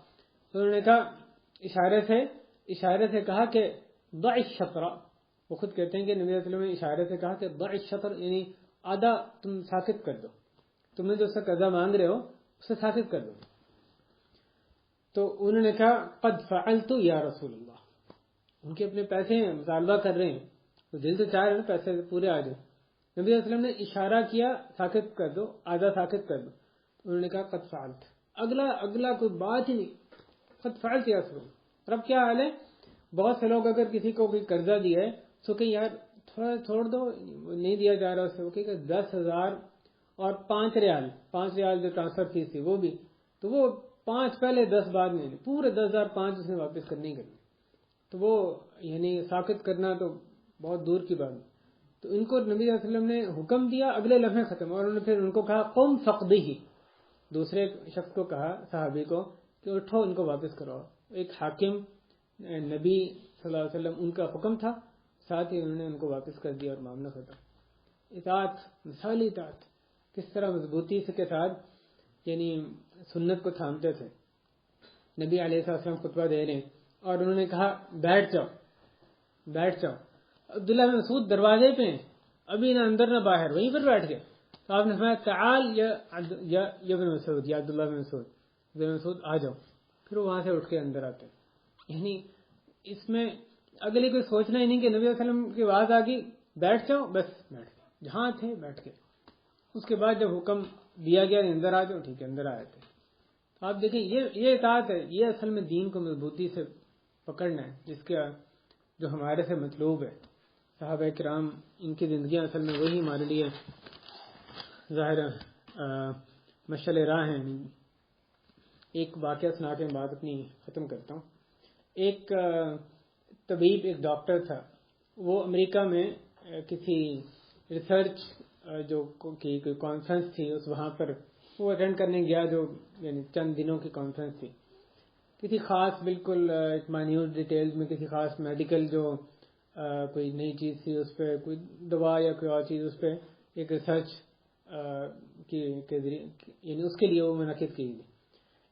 تو انہوں نے کہا اشارے سے کہا کہ ضع الشطر. وہ خود کہتے ہیں کہ نبی صلی اللہ علیہ وسلم نے اشارے سے کہا کہ ضع الشطر, یعنی آدھا تم ساکت کر دو, تم نے جو اس سے قرضہ مانگ رہے ہو اسے ساکت کر دو. تو انہوں نے کہا قد فعلت یا رسول اللہ. ان کے اپنے پیسے ہیں, مطالبہ کر رہے ہیں, تو دل تو چاہ رہے ہیں پیسے پورے آ جائیں. نبی صلی اللہ علیہ وسلم نے اشارہ کیا ساکت کر دو, آدھا ساکت کر دو. انہوں نے کہا قد فعلت. اگلا کوئی بات ہی نہیں, قد فعلت یا رسول اللہ. اور اب کیا حال ہے, بہت سے لوگ اگر کسی کو کوئی قرضہ دیا ہے تو کہ یار تھوڑا چھوڑ دو, نہیں دیا جا رہا اسے, وہ کہ 10,000 اور 5 ریال جو ٹرانسفر فیس تھی وہ بھی, تو وہ 5 پہلے 10 بعد میں, پورے 10,005 اس نے واپس کرنی کرنی. تو وہ یعنی ساکت کرنا تو بہت دور کی بات. تو ان کو نبی صلی اللہ علیہ وسلم نے حکم دیا, اگلے لمحے ختم. اور انہوں نے پھر ان کو کہا قم فقدہ, دوسرے شخص کو کہا صحابی کو کہ اٹھو ان کو واپس کرو. ایک حاکم نبی صلی اللہ علیہ وسلم ان کا حکم تھا, ساتھ ہی انہوں نے ان کو واپس کر دیا اور معاملہ ختم. اطاعت, مثالی اطاعت, کس طرح مضبوطی سے کے ساتھ یعنی سنت کو تھامتے تھے. نبی علیہ السلام خطبہ دے رہے ہیں اور انہوں نے کہا بیٹھ جاؤ. عبداللہ بن مسعود دروازے پہ ہیں, ابھی نہ اندر نہ باہر, وہیں پر بیٹھ گئے. تو آپ نے فرمایا تعال یا ابن مسعود, یا عبداللہ بن مسعود آ جاؤ. پھر وہ وہاں سے اٹھ کے اندر آتے. یعنی اس میں اگلے کوئی سوچنا ہی نہیں کہ نبی صلی اللہ علیہ وسلم کی آواز آ گئی بیٹھ جاؤ، بس بیٹھ گئے، جہاں تھے بیٹھ گئے. اس کے بعد جب حکم دیا گیا اندر آ جاؤ، ٹھیک ہے اندر آئے تھے. آپ دیکھیں یہ اطاعت ہے، یہ اصل میں دین کو مضبوطی سے پکڑنا ہے، جس کا جو ہمارے سے مطلوب ہے. صحابہ کرام ان کی زندگیاں اصل میں وہی ہمارے لیے ظاہر مشعل راہ ہیں. ایک واقعہ سنا کے بات اپنی ختم کرتا ہوں. ایک طبیب، ایک ڈاکٹر تھا، وہ امریکہ میں کسی ریسرچ جو کی کوئی کانفرنس تھی، اس وہاں پر وہ اٹینڈ کرنے گیا، جو یعنی چند دنوں کی کانفرنس تھی. کسی خاص بالکل ایک مائنیوٹ ڈیٹیلز میں کسی خاص میڈیکل جو کوئی نئی چیز تھی، اس پہ کوئی دوا یا کوئی اور چیز، اس پہ ایک ریسرچ کے ذریعے یعنی اس کے لیے وہ منعقد کی گئی.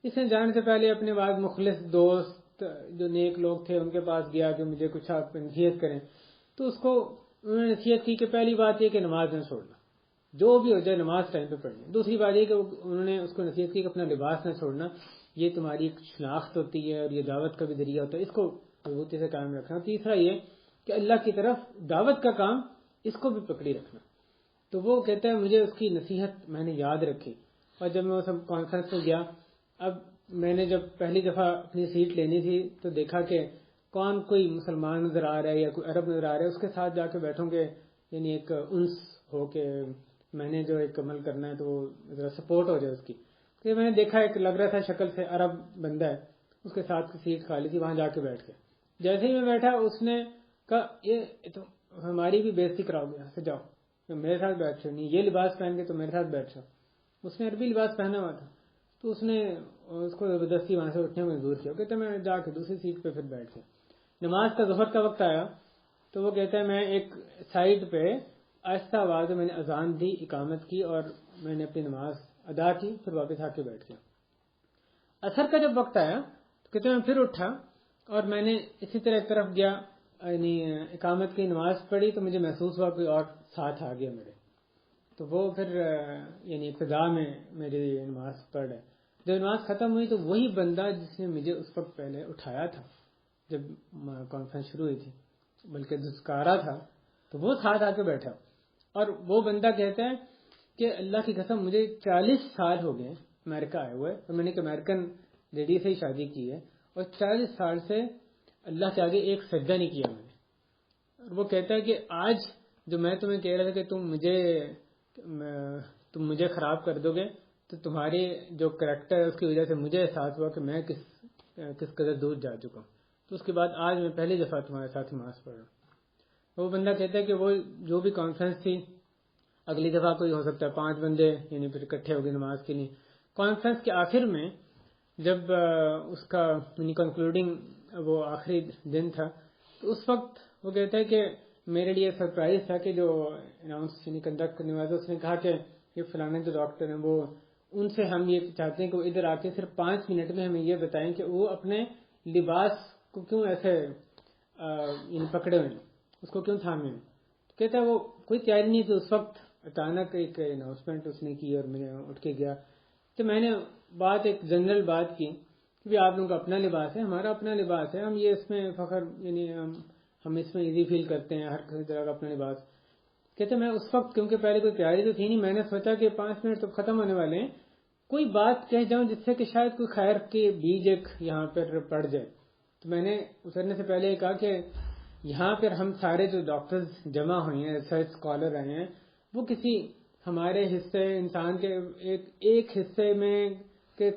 اس نے جانے سے پہلے اپنے بعض مخلص دوست جو نیک لوگ تھے ان کے پاس گیا کہ مجھے کچھ آپ نصیحت کریں. تو اس کو انہوں نے نصیحت کی کہ پہلی بات یہ کہ نماز نہ چھوڑنا، جو بھی ہو جائے نماز ٹائم پہ پڑھنی. دوسری بات یہ کہ انہوں نے اس کو نصیحت کی کہ اپنا لباس نہ چھوڑنا، یہ تمہاری ایک شناخت ہوتی ہے اور یہ دعوت کا بھی ذریعہ ہوتا ہے، اس کو مضبوطی سے قائم رکھنا. تیسرا یہ کہ اللہ کی طرف دعوت کا کام، اس کو بھی پکڑی رکھنا. تو وہ کہتا ہے مجھے اس کی نصیحت میں نے یاد رکھی. اور جب میں وہ سب کانفرنس میں گیا، اب میں نے جب پہلی دفعہ اپنی سیٹ لینی تھی تو دیکھا کہ کون کوئی مسلمان نظر آ رہا ہے یا کوئی عرب نظر آ رہا ہے، اس کے ساتھ جا کے بیٹھوں گے، یعنی ایک انس ہو کے میں نے جو ایک عمل کرنا ہے تو وہ ذرا سپورٹ ہو جائے اس کی. کہ میں نے دیکھا ایک لگ رہا تھا شکل سے عرب بندہ ہے، اس کے ساتھ کی سیٹ خالی تھی، وہاں جا کے بیٹھ گیا. جیسے ہی میں بیٹھا اس نے کہا یہ تو ہماری بھی بےزتی کراؤ گے، یہاں سے جاؤ، میرے ساتھ بیٹھ جاؤ، نہیں یہ لباس پہن کے تو میرے ساتھ بیٹھ جاؤ. اس نے عربی لباس پہنا ہوا تھا، تو اس نے اس کو زبردستی وہاں سے اٹھنے میں مجبور کیا. کہتے میں جا کے دوسری سیٹ پہ پھر بیٹھ گیا. نماز کا ظہر کا وقت آیا تو وہ کہتا ہے میں ایک سائڈ پہ آہستہ آواز میں نے اذان دی، اقامت کی اور میں نے اپنی نماز ادا کی، پھر واپس آ کے بیٹھ گیا. عصر کا جب وقت آیا تو کہتے میں پھر اٹھا اور میں نے اسی طرح ایک طرف گیا، یعنی اقامت کی نماز پڑھی تو مجھے محسوس ہوا کوئی اور ساتھ آ گیا میرے. تو وہ پھر یعنی ابتدا میں میری نماز پڑھ رہے. جب نماز ختم ہوئی تو وہی بندہ جس نے مجھے اس وقت پہلے اٹھایا تھا جب کانفرنس شروع ہوئی تھی، بلکہ دھسکارا تھا، تو وہ ساتھ آ کے بیٹھا. اور وہ بندہ کہتا ہے کہ اللہ کی قسم مجھے 40 سال ہو گئے امریکہ آئے ہوئے، اور میں نے ایک امریکن لیڈی سے ہی شادی کی ہے، اور 40 سال سے اللہ کے آگے ایک سجدہ نہیں کیا میں نے. اور وہ کہتا ہے کہ آج جو میں تمہیں کہہ رہا تھا کہ تم مجھے خراب کر دو گے، تو تمہارے جو کریکٹر ہے اس کی وجہ سے مجھے احساس ہوا کہ میں کس قدر دور جا چکا ہوں. تو اس کے بعد آج میں پہلی دفعہ تمہارے ساتھ نماز پڑھ رہا ہوں. وہ بندہ کہتا ہے کہ وہ جو بھی کانفرنس تھی، اگلی دفعہ کوئی ہو سکتا ہے 5 بندے یعنی پھر اکٹھے ہو گئے نماز کے لیے. کانفرنس کے آخر میں جب اس کا یعنی کنکلوڈنگ وہ آخری دن تھا، تو اس وقت وہ کہتا ہے کہ میرے لیے سرپرائز تھا کہ جو اناؤنس یعنی کنڈکٹ کرنے والا اس نے کہا کہ یہ فلانے جو ڈاکٹر ہیں وہ ان سے ہم یہ چاہتے ہیں کہ وہ ادھر آ کے صرف 5 منٹ میں ہمیں یہ بتائیں کہ وہ اپنے لباس کو کیوں ایسے یعنی پکڑے ہوئے ہیں، اس کو کیوں تھامے ہیں. کہتا ہے وہ کوئی تیاری نہیں تھی اس وقت، اچانک ایک اناؤنسمنٹ اس نے کی اور میں اٹھ کے گیا. تو میں نے ایک جنرل بات کی کہ آپ لوگوں کا اپنا لباس ہے، ہمارا اپنا لباس ہے، ہم یہ اس میں فخر یعنی ہم اس میں ایزی فیل کرتے ہیں، ہر کسی طرح کا اپنا لباس. کہتے میں اس وقت کیونکہ پہلے کوئی تیاری تو تھی نہیں، میں نے سوچا کہ 5 منٹ تو ختم ہونے والے ہیں، کوئی بات کہہ جاؤں جس سے کہ شاید کوئی خیر کے بیج ایک یہاں پر پڑ جائے. تو میں نے اترنے سے پہلے کہا کہ یہاں پر ہم سارے جو ڈاکٹرز جمع ہوئے ہیں، ریسرچ اسکالر آئے ہیں، وہ کسی ہمارے حصے انسان کے ایک حصے میں کے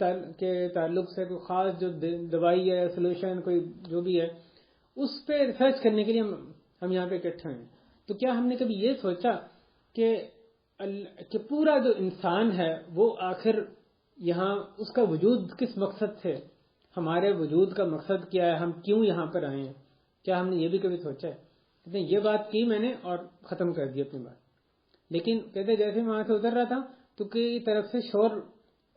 تعلق سے کوئی خاص جو دوائی ہے، سولوشن کوئی جو بھی ہے، اس پہ ریسرچ کرنے کے لیے ہم یہاں پہ اکٹھے ہیں. تو کیا ہم نے کبھی یہ سوچا کہ پورا جو انسان ہے وہ آخر یہاں اس کا وجود کس مقصد سے، ہمارے وجود کا مقصد کیا ہے، ہم کیوں یہاں پر آئے ہیں؟ کیا ہم نے یہ بھی کبھی سوچا ہے؟ کہتے ہیں یہ بات کی میں نے اور ختم کر دی اپنی بات. لیکن کہتے جیسے میں وہاں سے اتر رہا تھا تو کئی طرف سے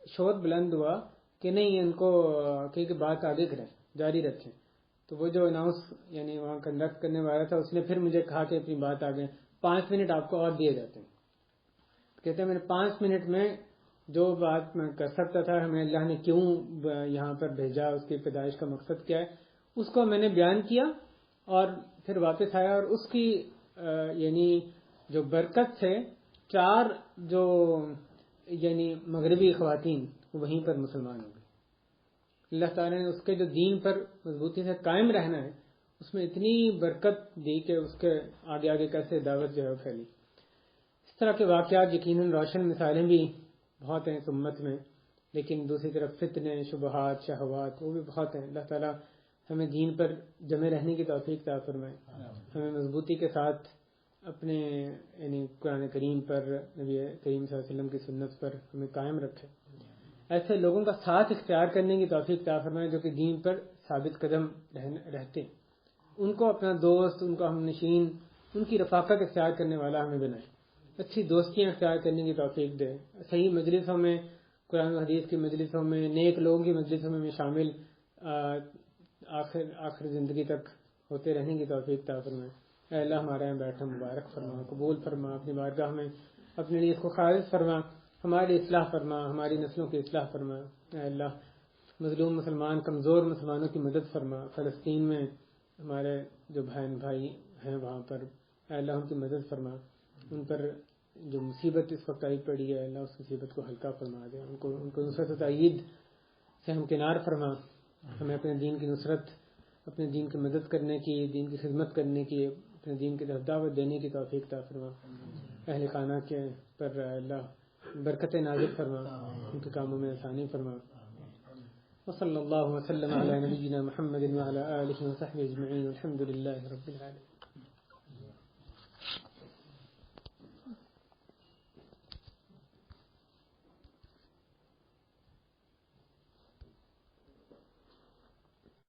شور بلند ہوا کہ نہیں ان کو کہ بات آگے کریں، جاری رکھیں. تو وہ جو اناؤنس یعنی وہاں کنڈکٹ کرنے والا تھا اس نے پھر مجھے کہا کہ اپنی بات آگے 5 منٹ آپ کو اور دیے جاتے ہیں. کہتے ہیں میں نے 5 منٹ میں جو بات میں کر سکتا تھا، ہمیں اللہ نے کیوں یہاں پر بھیجا، اس کی پیدائش کا مقصد کیا ہے، اس کو میں نے بیان کیا. اور پھر واپس آیا اور اس کی یعنی جو برکت سے 4 جو یعنی مغربی خواتین وہیں پر مسلمان ہو گئی. اللہ تعالیٰ نے اس کے جو دین پر مضبوطی سے قائم رہنا ہے اس میں اتنی برکت دی کہ اس کے آگے آگے کیسے دعوت جو ہے پھیلی. اس طرح کے واقعات یقیناً روشن مثالیں بھی بہت ہیں اس امت میں، لیکن دوسری طرف فتنے، شبہات، شہوات وہ بھی بہت ہیں. اللہ تعالیٰ ہمیں دین پر جمع رہنے کی توفیق عطا فرمائے، ہمیں مضبوطی کے ساتھ اپنے یعنی قرآن کریم پر، نبی کریم صلی اللہ علیہ وسلم کی سنت پر ہمیں قائم رکھے. ایسے لوگوں کا ساتھ اختیار کرنے کی توفیق عطا فرمائے جو کہ دین پر ثابت قدم رہتے، ان کو اپنا دوست، ان کو ہم نشین، ان کی رفاقت اختیار کرنے والا ہمیں بنائے، اچھی دوستیاں اختیار کرنے کی توفیق دے، صحیح مجلسوں میں، قرآن و حدیث کی مجلسوں میں، نیک لوگوں کی مجلسوں میں شامل آخر زندگی تک ہوتے رہنے کی توفیق عطا فرمائے. اے اللہ ہمارے یہاں بیٹھا مبارک فرما، قبول فرما، اپنی بارگاہ میں اپنے لیے اس کو خالص فرما، ہماری اصلاح فرما، ہماری نسلوں کی اصلاح فرما. اے اللہ مظلوم مسلمان، کمزور مسلمانوں کی مدد فرما. فلسطین میں ہمارے جو بھائی ہیں وہاں پر اے اللہ ان کی مدد فرما، ان پر جو مصیبت اس وقت آئی پڑی ہے اللہ اس مصیبت کو ہلکا فرما دے، ان کو نصرت و تائید سے ہمکنار فرما. ہمیں اپنے دین کی نصرت، اپنے دین کی مدد کرنے کی، دین کی خدمت کرنے کی، اپنے دین کی طرف دعوت دینے کی توفیق عطا فرما. اہل خانہ کے پر اللہ برکت نازل فرما، ان کے کاموں میں آسانی فرما. وصلی اللہ وسلم علی نبینا محمد وعلی آلہ وصحبہ اجمعین. الحمد للہ رب العالمین.